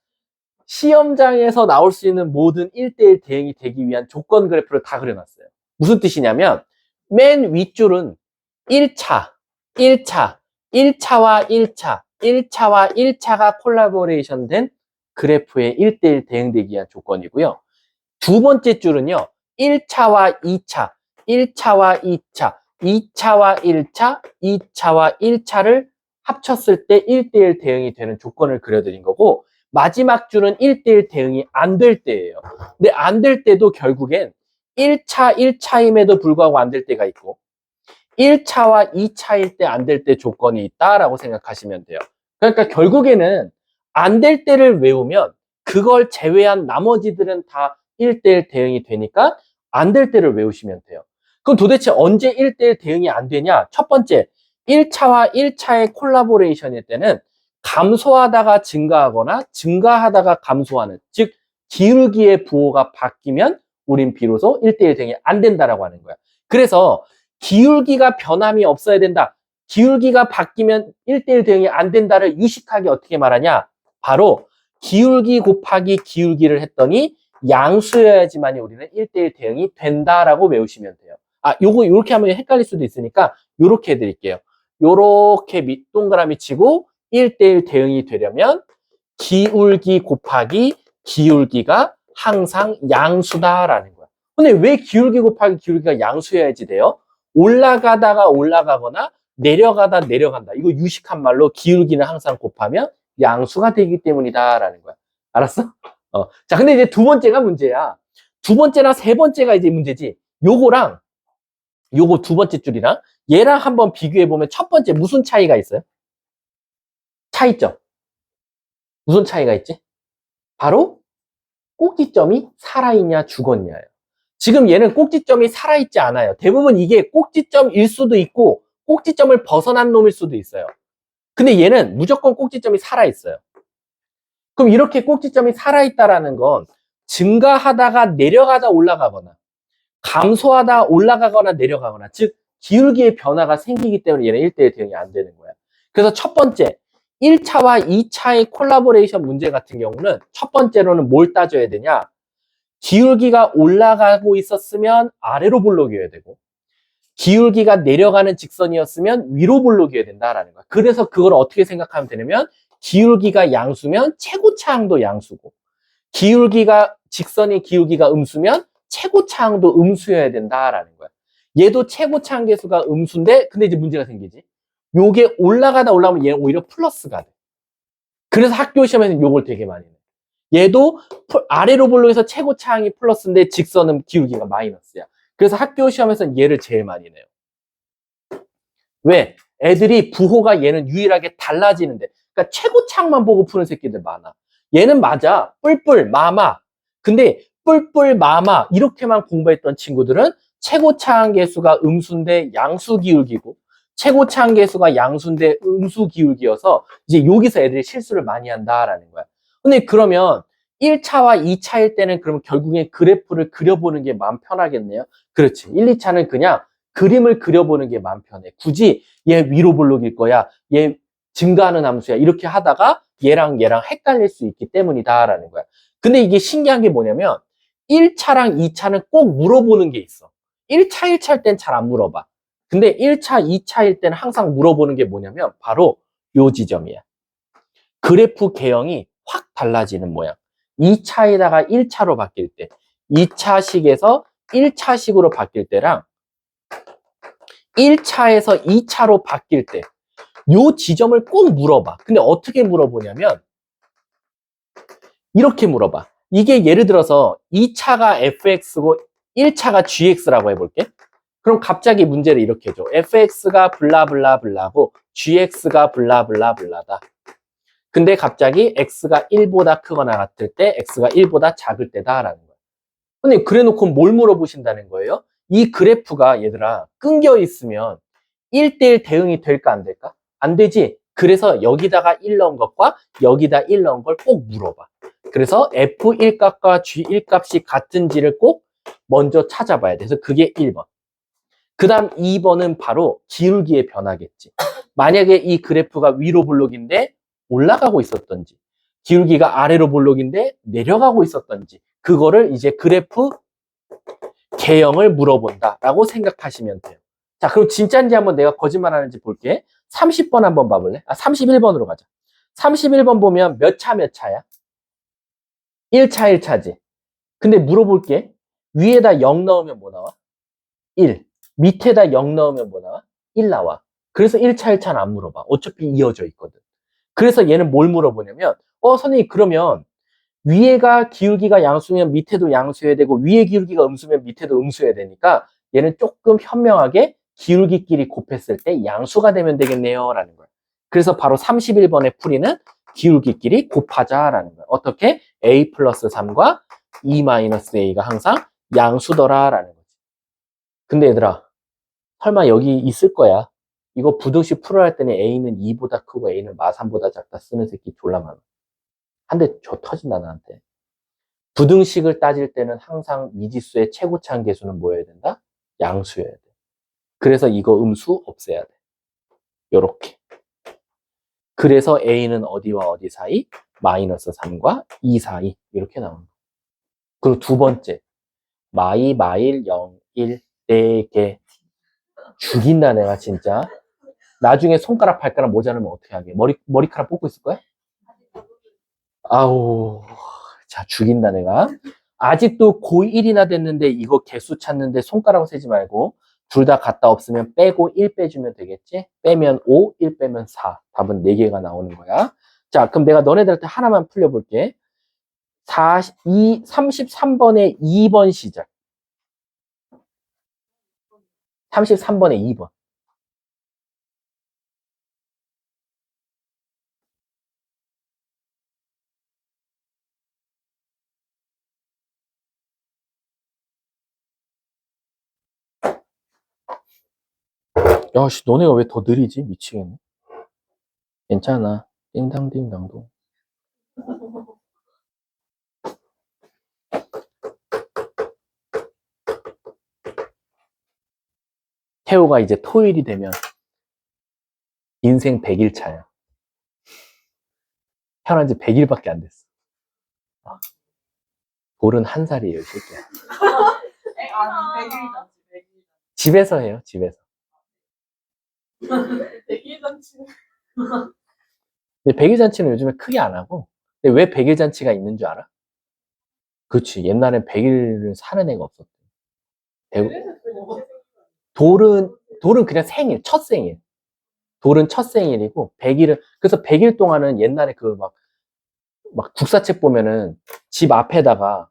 시험장에서 나올 수 있는 모든 1대1 대응이 되기 위한 조건 그래프를 다 그려놨어요. 무슨 뜻이냐면 맨 윗줄은 1차, 1차, 1차와 1차, 1차와 1차가 콜라보레이션 된 그래프의 1대1 대응되기 위한 조건이고요. 두 번째 줄은요. 1차와 2차, 1차와 2차, 2차와 1차, 2차와 1차를 합쳤을 때 1대1 대응이 되는 조건을 그려드린 거고, 마지막 줄은 1대1 대응이 안 될 때예요. 근데 안 될 때도 결국엔 1차, 1차임에도 불구하고 안 될 때가 있고, 1차와 2차일 때 안 될 때 조건이 있다라고 생각하시면 돼요. 그러니까 결국에는 안 될 때를 외우면 그걸 제외한 나머지들은 다 1대1 대응이 되니까 안 될 때를 외우시면 돼요. 그럼 도대체 언제 1대1 대응이 안 되냐? 첫 번째, 1차와 1차의 콜라보레이션일 때는 감소하다가 증가하거나 증가하다가 감소하는, 즉 기울기의 부호가 바뀌면 우린 비로소 1대1 대응이 안 된다라고 하는 거야. 그래서 기울기가 변함이 없어야 된다. 기울기가 바뀌면 1대1 대응이 안 된다를 유식하게 어떻게 말하냐? 바로 기울기 곱하기 기울기를 했더니 양수여야지만이 우리는 1대1 대응이 된다라고 외우시면 돼요. 아, 요거 이렇게 하면 헷갈릴 수도 있으니까 요렇게 해드릴게요. 요렇게 동그라미 치고 1대1 대응이 되려면 기울기 곱하기 기울기가 항상 양수다라는 거야. 근데 왜 기울기 곱하기 기울기가 양수여야지 돼요? 올라가다가 올라가거나 내려가다 내려간다. 이거 유식한 말로 기울기는 항상 곱하면 양수가 되기 때문이다라는 거야. 알았어? 자, 근데 이제 두 번째가 문제야. 두 번째나 세 번째가 이제 문제지. 요거랑 요거 두 번째 줄이랑 얘랑 한번 비교해 보면 첫 번째 무슨 차이가 있어요? 차이점. 무슨 차이가 있지? 바로 꼭지점이 살아있냐 죽었냐예요. 지금 얘는 꼭지점이 살아있지 않아요. 대부분 이게 꼭지점일 수도 있고 꼭지점을 벗어난 놈일 수도 있어요. 근데 얘는 무조건 꼭지점이 살아있어요. 그럼 이렇게 꼭지점이 살아있다라는 건 증가하다가 내려가다 올라가거나 감소하다 올라가거나 내려가거나, 즉 기울기의 변화가 생기기 때문에 얘는 1대1 대응이 안 되는 거야. 그래서 첫 번째 1차와 2차의 콜라보레이션 문제 같은 경우는 첫 번째로는 뭘 따져야 되냐? 기울기가 올라가고 있었으면 아래로 볼록이어야 되고 기울기가 내려가는 직선이었으면 위로 볼록이어야 된다라는 거야. 그래서 그걸 어떻게 생각하면 되냐면 기울기가 양수면 최고차항도 양수고 기울기가 직선의 기울기가 음수면 최고차항도 음수여야 된다라는 거야. 얘도 최고차항 계수가 음수인데 근데 이제 문제가 생기지. 요게 올라가다 올라오면 얘는 오히려 플러스가 돼. 그래서 학교 시험에서는 요걸 되게 많이 내. 얘도 아래로 볼록해서 최고차항이 플러스인데 직선은 기울기가 마이너스야. 그래서 학교 시험에서는 얘를 제일 많이 내요. 왜? 애들이 부호가 얘는 유일하게 달라지는데, 그러니까 최고차항만 보고 푸는 새끼들 많아. 얘는 맞아. 뿔뿔, 마마. 근데 뿔뿔, 마마 이렇게만 공부했던 친구들은 최고차항 계수가 음수인데 양수 기울기고 최고차항 계수가 양수인데 음수 기울기여서 이제 여기서 애들이 실수를 많이 한다라는 거야. 근데 그러면 1차와 2차일 때는 그럼 결국엔 그래프를 그려보는 게 마음 편하겠네요. 그렇지. 1, 2차는 그냥 그림을 그려보는 게 마음 편해. 굳이 얘 위로 볼록일 거야. 얘 증가하는 함수야. 이렇게 하다가 얘랑 헷갈릴 수 있기 때문이다라는 거야. 근데 이게 신기한 게 뭐냐면 1차랑 2차는 꼭 물어보는 게 있어. 1차일 땐 잘 안 물어봐. 근데 1차, 2차일 때는 항상 물어보는 게 뭐냐면 바로 요 지점이야. 그래프 개형이 확 달라지는 모양. 2차에다가 1차로 바뀔 때, 2차식에서 1차식으로 바뀔 때랑 1차에서 2차로 바뀔 때, 요 지점을 꼭 물어봐. 근데 어떻게 물어보냐면 이렇게 물어봐. 이게 예를 들어서 2차가 fx고 1차가 gx라고 해볼게. 그럼 갑자기 문제를 이렇게 해줘. fx가 블라블라블라고 gx가 블라블라블라다. 근데 갑자기 x가 1보다 크거나 같을 때 x가 1보다 작을 때다라는 거야. 근데 그래놓고 뭘 물어보신다는 거예요? 이 그래프가 얘들아 끊겨 있으면 1대1 대응이 될까 안 될까? 안 되지. 그래서 여기다가 1 넣은 것과 여기다 1 넣은 걸 꼭 물어봐. 그래서 f1값과 g1값이 같은지를 꼭 먼저 찾아봐야 돼. 그래서 그게 1번. 그 다음 2번은 바로 기울기의 변화겠지. 만약에 이 그래프가 위로 볼록인데 올라가고 있었던지 기울기가 아래로 볼록인데 내려가고 있었던지 그거를 이제 그래프 개형을 물어본다라고 생각하시면 돼요. 자, 그럼 진짜인지 한번 내가 거짓말하는지 볼게. 30번 한번 봐볼래? 31번으로 가자. 31번 보면 몇 차 몇 차야? 1차, 1차지. 근데 물어볼게. 위에다 0 넣으면 뭐 나와? 1. 밑에다 0 넣으면 뭐 나와? 1 나와. 그래서 1차, 1차는 안 물어봐. 어차피 이어져 있거든. 그래서 얘는 뭘 물어보냐면, 선생님, 그러면 위에가 기울기가 양수면 밑에도 양수해야 되고, 위에 기울기가 음수면 밑에도 음수해야 되니까, 얘는 조금 현명하게 기울기끼리 곱했을 때 양수가 되면 되겠네요. 라는 거야. 그래서 바로 31번의 풀이는 기울기끼리 곱하자라는 거야. 어떻게? a 플러스 3과 e 마이너스 a가 항상 양수더라. 라는 거지. 근데 얘들아, 설마 여기 있을 거야. 이거 부등식 풀어야 했더니 a는 2보다 크고 a는 마3보다 작다 쓰는 새끼 졸라 많아. 한 대 줘 터진다 나한테. 부등식을 따질 때는 항상 미지수의 최고차항 계수는 뭐여야 된다? 양수여야 돼. 그래서 이거 음수 없애야 돼. 요렇게. 그래서 a는 어디와 어디 사이? 마이너스 3과 2 사이. 이렇게 나오는 거야. 그리고 두 번째. 마이, 마일, 0, 1, 4개. 죽인다 내가 진짜. 나중에 손가락, 발가락 모자르면 어떻게 하게? 머리카락 뽑고 있을 거야? 아우, 자, 죽인다, 내가. 아직도 고1이나 됐는데 이거 개수 찾는데 손가락 세지 말고 둘 다 갖다 없으면 빼고 1 빼주면 되겠지? 빼면 5, 1 빼면 4. 답은 4개가 나오는 거야. 자, 그럼 내가 너네들한테 하나만 풀려볼게. 33번에 2번 시작. 33번에 2번. 야씨, 너네가 왜 더 느리지? 미치겠네. 괜찮아. 띵당띵당도. 태호가 이제 토요일이 되면 인생 100일 차야. 태어난 지 100일밖에 안 됐어. 돌은 1살이에요, 새끼야. 집에서 해요, 집에서. 100일 잔치는. 근데 100일 잔치는 요즘에 크게 안 하고. 근데 왜 100일 잔치가 있는 줄 알아? 그렇지. 옛날엔 100일을 사는 애가 없었대. 돌은 그냥 생일, 첫 생일. 돌은 첫 생일이고, 100일은, 그래서 100일 동안은 옛날에 막 국사책 보면은 집 앞에다가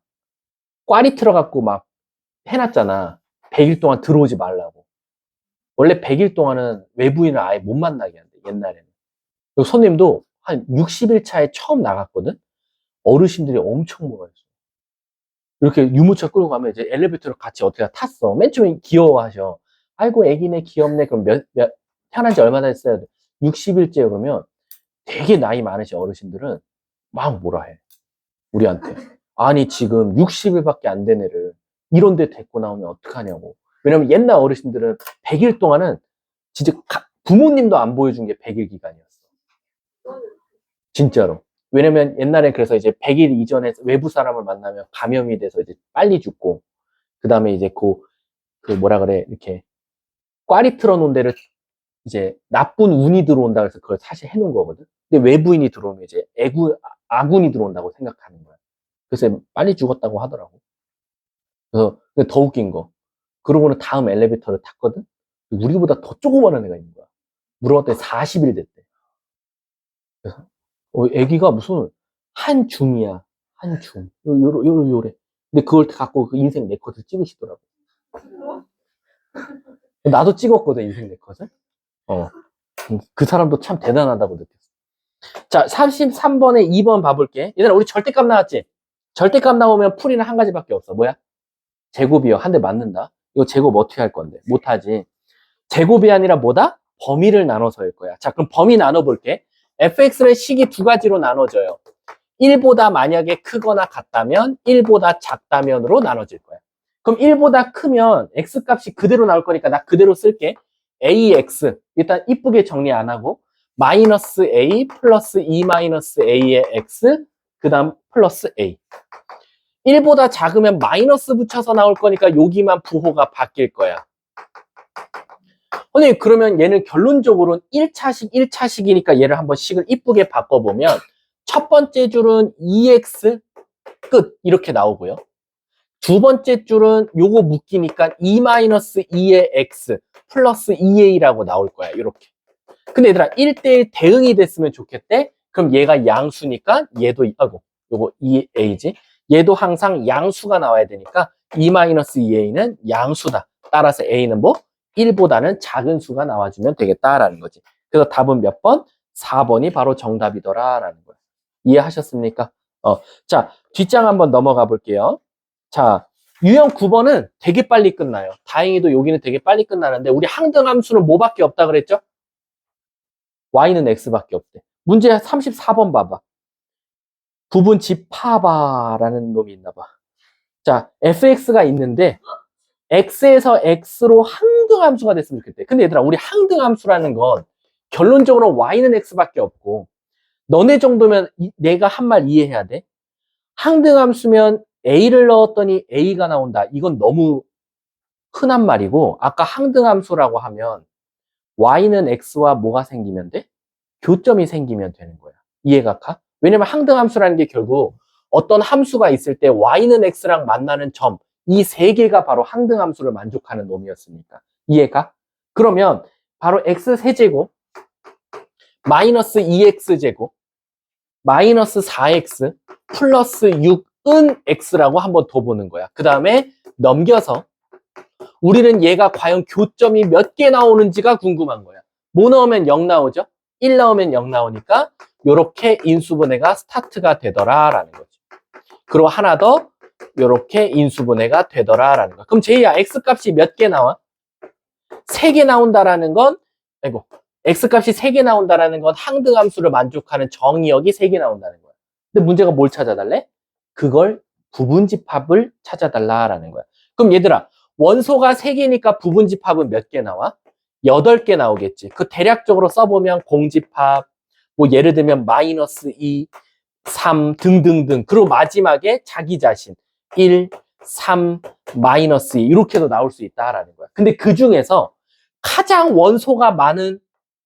꽈리 틀어갖고 막 해놨잖아. 100일 동안 들어오지 말라고. 원래 100일 동안은 외부인을 아예 못 만나게 한대, 옛날에는. 그리고 손님도 한 60일 차에 처음 나갔거든? 어르신들이 엄청 몰아했어. 이렇게 유모차 끌고 가면 이제 엘리베이터를 같이 어떻게 탔어. 맨 처음에 귀여워하셔. 아이고, 애기네, 귀엽네. 그럼 태어난 지 얼마나 됐어요? 60일째 그러면 되게 나이 많으신 어르신들은 막 뭐라 해. 우리한테. 아니, 지금 60일밖에 안 된 애를 이런 데 데리고 나오면 어떡하냐고. 왜냐면 옛날 어르신들은 100일 동안은 진짜 부모님도 안 보여준 게 100일 기간이었어. 진짜로. 왜냐면 옛날에 그래서 이제 100일 이전에 외부 사람을 만나면 감염이 돼서 이제 빨리 죽고, 그 다음에 이제 그 뭐라 그래, 이렇게 꽈리 틀어놓은 데를 이제 나쁜 운이 들어온다 그래서 그걸 사실 해놓은 거거든. 근데 외부인이 들어오면 이제 아군이 들어온다고 생각하는 거야. 그래서 빨리 죽었다고 하더라고. 그래서 더 웃긴 거. 그러고는 다음 엘리베이터를 탔거든? 우리보다 더 조그마한 애가 있는 거야. 물어봤더니 40일 됐대. 그래서, 애기가 무슨 한 줌이야. 한 줌. 요래. 근데 그걸 갖고 그 인생 4컷을 찍으시더라고. 나도 찍었거든, 인생 4컷을. 그 사람도 참 대단하다고 느꼈어. 자, 33번에 2번 봐볼게. 얘들아, 우리 절대값 나왔지? 절대값 나오면 풀이는 한 가지밖에 없어. 뭐야? 제곱이요. 한 대 맞는다. 이거 제곱 어떻게 할 건데? 못하지. 제곱이 아니라 뭐다? 범위를 나눠서일 거야. 자, 그럼 범위 나눠볼게. fx의 식이 두 가지로 나눠져요. 1보다 만약에 크거나 같다면 1보다 작다면으로 나눠질 거야. 그럼 1보다 크면 x값이 그대로 나올 거니까 나 그대로 쓸게. ax 일단 이쁘게 정리 안 하고 마이너스 a 플러스 2 마이너스 a의 x 그 다음 플러스 a 1보다 작으면 마이너스 붙여서 나올 거니까 여기만 부호가 바뀔 거야. 선생님, 그러면 얘는 결론적으로는 1차식이니까 얘를 한번 식을 이쁘게 바꿔보면 첫 번째 줄은 2x 끝 이렇게 나오고요. 두 번째 줄은 요거 묶이니까 2-2의 x 플러스 2a라고 나올 거야. 이렇게. 근데 얘들아 1대1 대응이 됐으면 좋겠대. 그럼 얘가 양수니까 얘도 요거 2a지. 얘도 항상 양수가 나와야 되니까 2-2a는 양수다. 따라서 a는 뭐 1보다는 작은 수가 나와주면 되겠다라는 거지. 그래서 답은 몇 번? 4번이 바로 정답이더라라는 거야. 이해하셨습니까? 자, 뒷장 한번 넘어가 볼게요. 자, 유형 9번은 되게 빨리 끝나요. 다행히도 여기는 되게 빨리 끝나는데 우리 항등함수는 뭐밖에 없다 그랬죠? y는 x밖에 없대. 문제 34번 봐봐. 부분 집합아라는 놈이 있나 봐. 자, fx가 있는데 x에서 x로 항등함수가 됐으면 좋겠대. 근데 얘들아, 우리 항등함수라는 건 결론적으로 y는 x밖에 없고 너네 정도면 내가 한 말 이해해야 돼. 항등함수면 a를 넣었더니 a가 나온다. 이건 너무 흔한 말이고 아까 항등함수라고 하면 y는 x와 뭐가 생기면 돼? 교점이 생기면 되는 거야. 이해가 가? 왜냐면 항등함수라는 게 결국 어떤 함수가 있을 때 y는 x랑 만나는 점, 이 세 개가 바로 항등함수를 만족하는 놈이었으니까. 이해가? 그러면 바로 x 세제곱 마이너스 2x제곱 마이너스 4x 플러스 6은 x라고 한번 더 보는 거야. 그 다음에 넘겨서 우리는 얘가 과연 교점이 몇 개 나오는지가 궁금한 거야. 뭐 넣으면 0 나오죠? 1 넣으면 0 나오니까 요렇게 인수분해가 스타트가 되더라라는 거지. 그리고 하나 더 요렇게 인수분해가 되더라라는 거. 그럼 제이야 x값이 몇 개 나와? 3개 나온다라는 건 x값이 3개 나온다라는 건 항등함수를 만족하는 정의역이 3개 나온다는 거야. 근데 문제가 뭘 찾아달래? 그걸 부분집합을 찾아달라라는 거야. 그럼 얘들아, 원소가 3개니까 부분집합은 몇 개 나와? 8개 나오겠지. 그 대략적으로 써보면 공집합, 뭐 예를 들면 마이너스 2, 3 등등등. 그리고 마지막에 자기 자신 1, 3, 마이너스 2 이렇게도 나올 수 있다라는 거야. 근데 그 중에서 가장 원소가 많은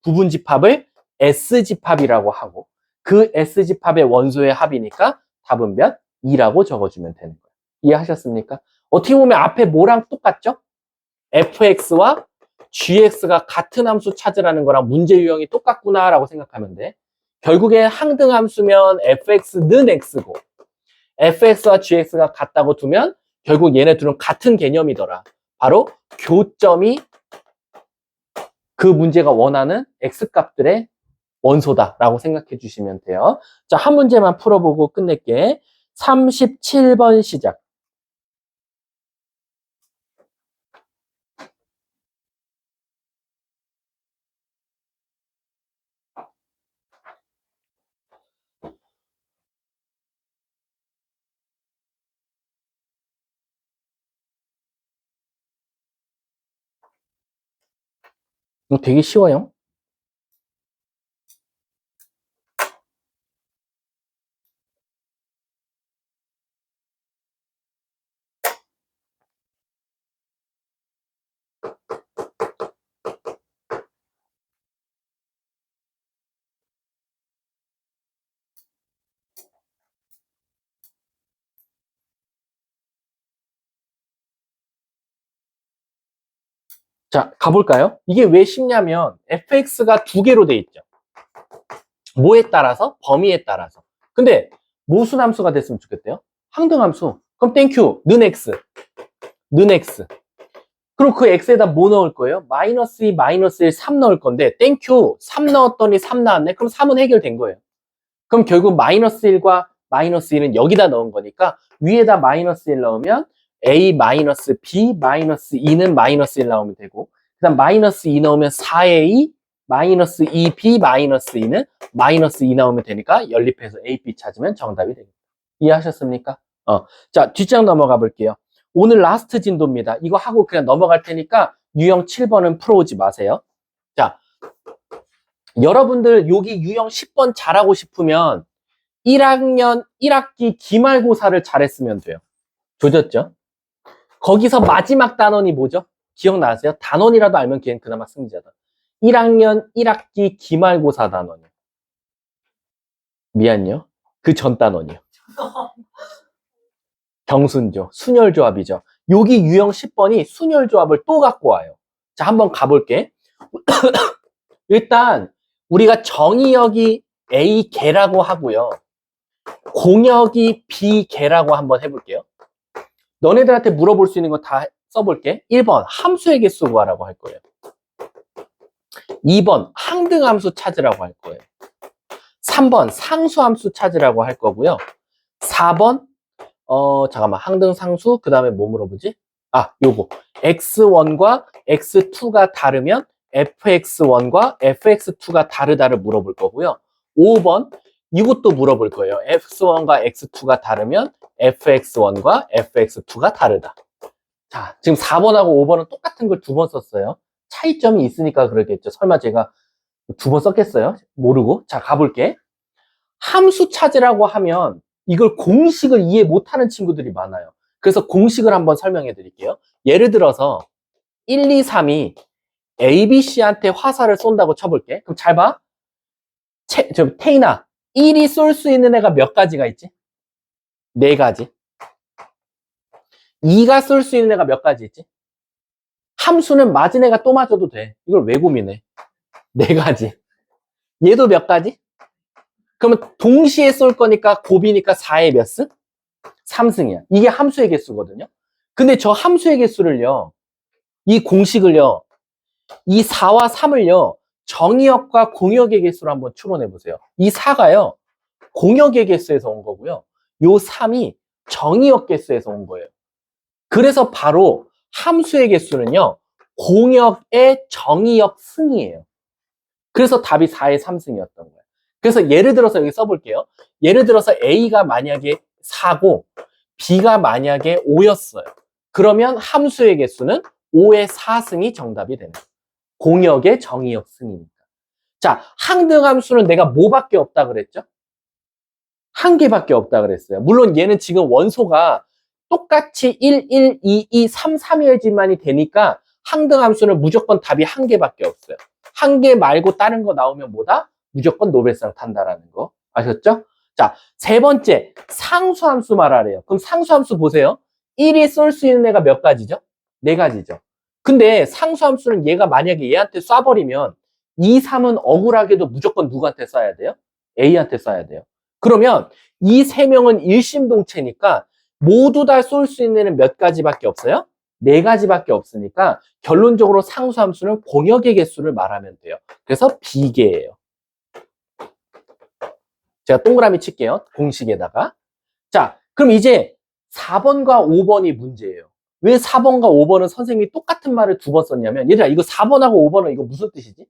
부분집합을 S집합이라고 하고 그 S집합의 원소의 합이니까 답은 몇? 2라고 적어주면 되는 거예요. 이해하셨습니까? 어떻게 보면 앞에 뭐랑 똑같죠? fx와 gx가 같은 함수 찾으라는 거랑 문제 유형이 똑같구나라고 생각하면 돼. 결국에 항등함수면 fx는 x고 fx와 gx가 같다고 두면 결국 얘네 둘은 같은 개념이더라. 바로 교점이 그 문제가 원하는 x값들의 원소다라고 생각해 주시면 돼요. 자, 한 문제만 풀어보고 끝낼게. 37번 시작. 이거 되게 쉬워요. 자, 가볼까요? 이게 왜 쉽냐면 fx가 두 개로 돼 있죠. 뭐에 따라서? 범위에 따라서. 근데 무슨 함수가 됐으면 좋겠대요? 항등함수. 그럼 땡큐. 는 x. 는 x. 그리고 그 x에다 뭐 넣을 거예요? 마이너스 2, 마이너스 1, 3 넣을 건데 땡큐. 3 넣었더니 3 나왔네. 그럼 3은 해결된 거예요. 그럼 결국 마이너스 1과 마이너스 1은 여기다 넣은 거니까 위에다 마이너스 1 넣으면 a 마이너스 b 마이너스 2는 마이너스 1 나오면 되고 그 다음 마이너스 2 넣으면 4a 마이너스 2b 마이너스 2는 마이너스 2 나오면 되니까 연립해서 a, b 찾으면 정답이 됩니다. 이해하셨습니까? 자, 뒷장 넘어가 볼게요. 오늘 라스트 진도입니다. 이거 하고 그냥 넘어갈 테니까 유형 7번은 풀어오지 마세요. 자, 여러분들 여기 유형 10번 잘하고 싶으면 1학년 1학기 기말고사를 잘했으면 돼요. 조졌죠? 거기서 마지막 단원이 뭐죠? 기억나세요? 단원이라도 알면 걔는 그나마 승자다. 1학년 1학기 기말고사 단원이요. 미안요. 그 전 단원이요. 정순조, 순혈조합이죠. 여기 유형 10번이 순혈조합을 또 갖고 와요. 자, 한번 가볼게. 일단 우리가 정의역이 A개라고 하고요. 공역이 B개라고 한번 해볼게요. 너네들한테 물어볼 수 있는 거 다 써볼게. 1번 함수의 개수 구하라고 할 거예요. 2번 항등함수 찾으라고 할 거예요. 3번 상수함수 찾으라고 할 거고요. 4번 잠깐만 항등상수 그 다음에 뭐 물어보지? 요거 x1과 x2가 다르면 fx1과 fx2가 다르다를 물어볼 거고요. 5번 이것도 물어볼 거예요. x1과 x2가 다르면 fx1과 fx2가 다르다. 자, 지금 4번하고 5번은 똑같은 걸 두 번 썼어요. 차이점이 있으니까 그러겠죠. 설마 제가 두 번 썼겠어요? 모르고. 자, 가볼게. 함수 찾으라고 하면 이걸 공식을 이해 못하는 친구들이 많아요. 그래서 공식을 한번 설명해 드릴게요. 예를 들어서 1, 2, 3이 A, B, C한테 화살을 쏜다고 쳐볼게. 그럼 잘 봐. 태인아, 1이 쏠 수 있는 애가 몇 가지가 있지? 4가지. 2가 쏠 수 있는 애가 몇 가지 있지? 함수는 맞은 애가 또 맞아도 돼. 이걸 왜 고민해? 4가지. 얘도 몇 가지? 그러면 동시에 쏠 거니까 곱이니까 4의 몇 승? 3승이야. 이게 함수의 개수거든요. 근데 저 함수의 개수를요, 이 공식을요, 이 4와 3을요, 정의역과 공역의 개수로 한번 추론해 보세요. 이 4가요, 공역의 개수에서 온 거고요. 요 3이 정의역 개수에서 온 거예요. 그래서 바로 함수의 개수는요, 공역의 정의역 승이에요. 그래서 답이 4의 3승이었던 거예요. 그래서 예를 들어서 여기 써볼게요. 예를 들어서 A가 만약에 4고 B가 만약에 5였어요. 그러면 함수의 개수는 5의 4승이 정답이 되는 거예요. 공역의 정의역 승이니까. 자, 항등함수는 내가 뭐밖에 없다 그랬죠? 한 개밖에 없다 그랬어요. 물론 얘는 지금 원소가 똑같이 1, 1, 2, 2, 3, 3일지만이 되니까 항등함수는 무조건 답이 한 개밖에 없어요. 한 개 말고 다른 거 나오면 뭐다? 무조건 노벨상 탄다라는 거. 아셨죠? 자, 세 번째, 상수함수 말하래요. 그럼 상수함수 보세요. 1이 쏠 수 있는 애가 몇 가지죠? 4가지죠. 근데 상수함수는 얘가 만약에 얘한테 쏴버리면 2, 3은 억울하게도 무조건 누구한테 쏴야 돼요? A한테 쏴야 돼요. 그러면 이 3명은 일심동체니까 모두 다 쏠 수 있는 애는 몇 가지밖에 없어요? 4가지밖에 없으니까 결론적으로 상수함수는 공역의 개수를 말하면 돼요. 그래서 B개예요. 제가 동그라미 칠게요. 공식에다가. 자, 그럼 이제 4번과 5번이 문제예요. 왜 4번과 5번은 선생님이 똑같은 말을 2번 썼냐면, 얘들아, 이거 4번하고 5번은 이거 무슨 뜻이지?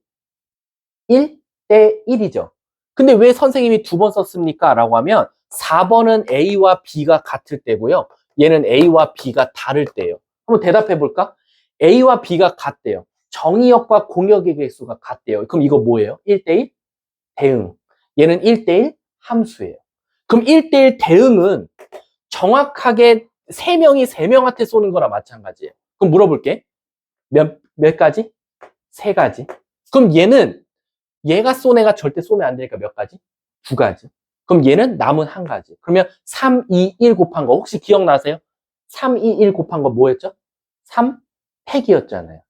1대 1이죠. 근데 왜 선생님이 2번 썼습니까? 라고 하면 4번은 A와 B가 같을 때고요. 얘는 A와 B가 다를 때예요. 한번 대답해 볼까? A와 B가 같대요. 정의역과 공역의 개수가 같대요. 그럼 이거 뭐예요? 1대1 대응. 얘는 1대1 함수예요. 그럼 1대1 대응은 정확하게 3명이 3명한테 쏘는 거랑 마찬가지예요. 그럼 물어볼게. 몇 가지? 3가지. 그럼 얘가 쏜 애가 절대 쏘면 안 되니까 몇 가지? 2가지. 그럼 얘는 남은 1가지. 그러면 3, 2, 1 곱한 거 혹시 기억나세요? 3, 2, 1 곱한 거 뭐였죠? 3팩이었잖아요.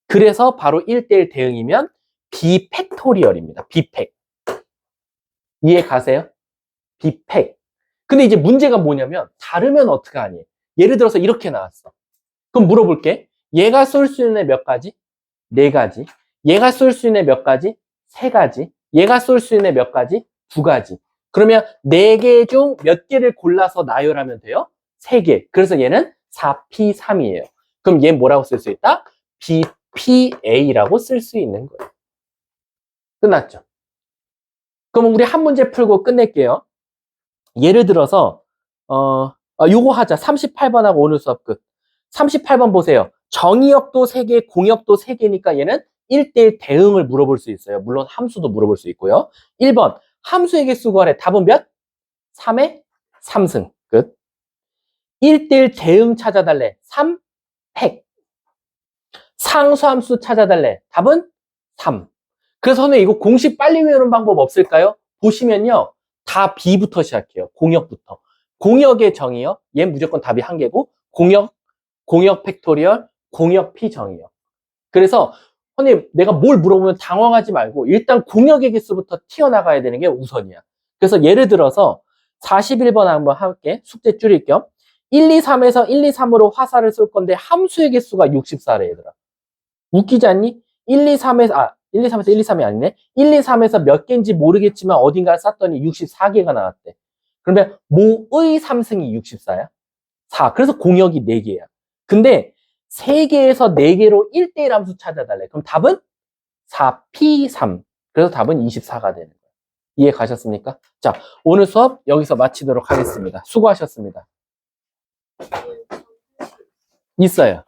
그래서 바로 1대1 대응이면 비팩토리얼입니다. 비팩. 이해 가세요? 비팩. 근데 이제 문제가 뭐냐면 다르면 어떡하니? 예를 들어서 이렇게 나왔어. 그럼 물어볼게. 얘가 쏠 수 있는 애 몇 가지? 4가지. 얘가 쏠 수 있는 애 몇 가지? 3가지. 얘가 쏠 수 있는 애 몇 가지? 2가지. 그러면 4개 중 몇 개를 골라서 나열하면 돼요? 3개. 그래서 얘는 4P3이에요. 그럼 얘 뭐라고 쓸 수 있다? BPA라고 쓸 수 있는 거예요. 끝났죠? 그럼 우리 한 문제 풀고 끝낼게요. 예를 들어서 요거 하자. 38번하고 오늘 수업 끝. 38번 보세요. 정의역도 3개, 공역도 3개니까 얘는 1대1 대응을 물어볼 수 있어요. 물론 함수도 물어볼 수 있고요. 1번 함수의 개수 구하래. 답은 몇? 3의 3승. 끝. 1대1 대응 찾아달래. 3팩. 상수함수 찾아달래. 답은 3. 그래서 선생님 이거 공식 빨리 외우는 방법 없을까요? 보시면요. 다 B부터 시작해요. 공역부터. 공역의 정의요. 얘 무조건 답이 한 개고, 공역 팩토리얼, 공역 P 정의요. 그래서 선생님 내가 뭘 물어보면 당황하지 말고 일단 공역의 개수부터 튀어나가야 되는 게 우선이야. 그래서 예를 들어서 41번 한번 할게. 숙제 줄일 겸. 1, 2, 3에서 1, 2, 3으로 화살을 쏠 건데 함수의 개수가 64래 얘들아. 웃기지 않니? 1, 2, 3에서 1, 2, 3에서 1, 2, 3이 아니네. 1, 2, 3에서 몇 개인지 모르겠지만 어딘가를 쐈더니 64개가 나왔대. 그러면 뭐의 3승이 64야? 4. 그래서 공역이 4개야. 근데 3개에서 4개로 1대1 함수 찾아달래. 그럼 답은 4P3. 그래서 답은 24가 되는 거예요. 이해 가셨습니까? 자, 오늘 수업 여기서 마치도록 하겠습니다. 수고하셨습니다. 있어요.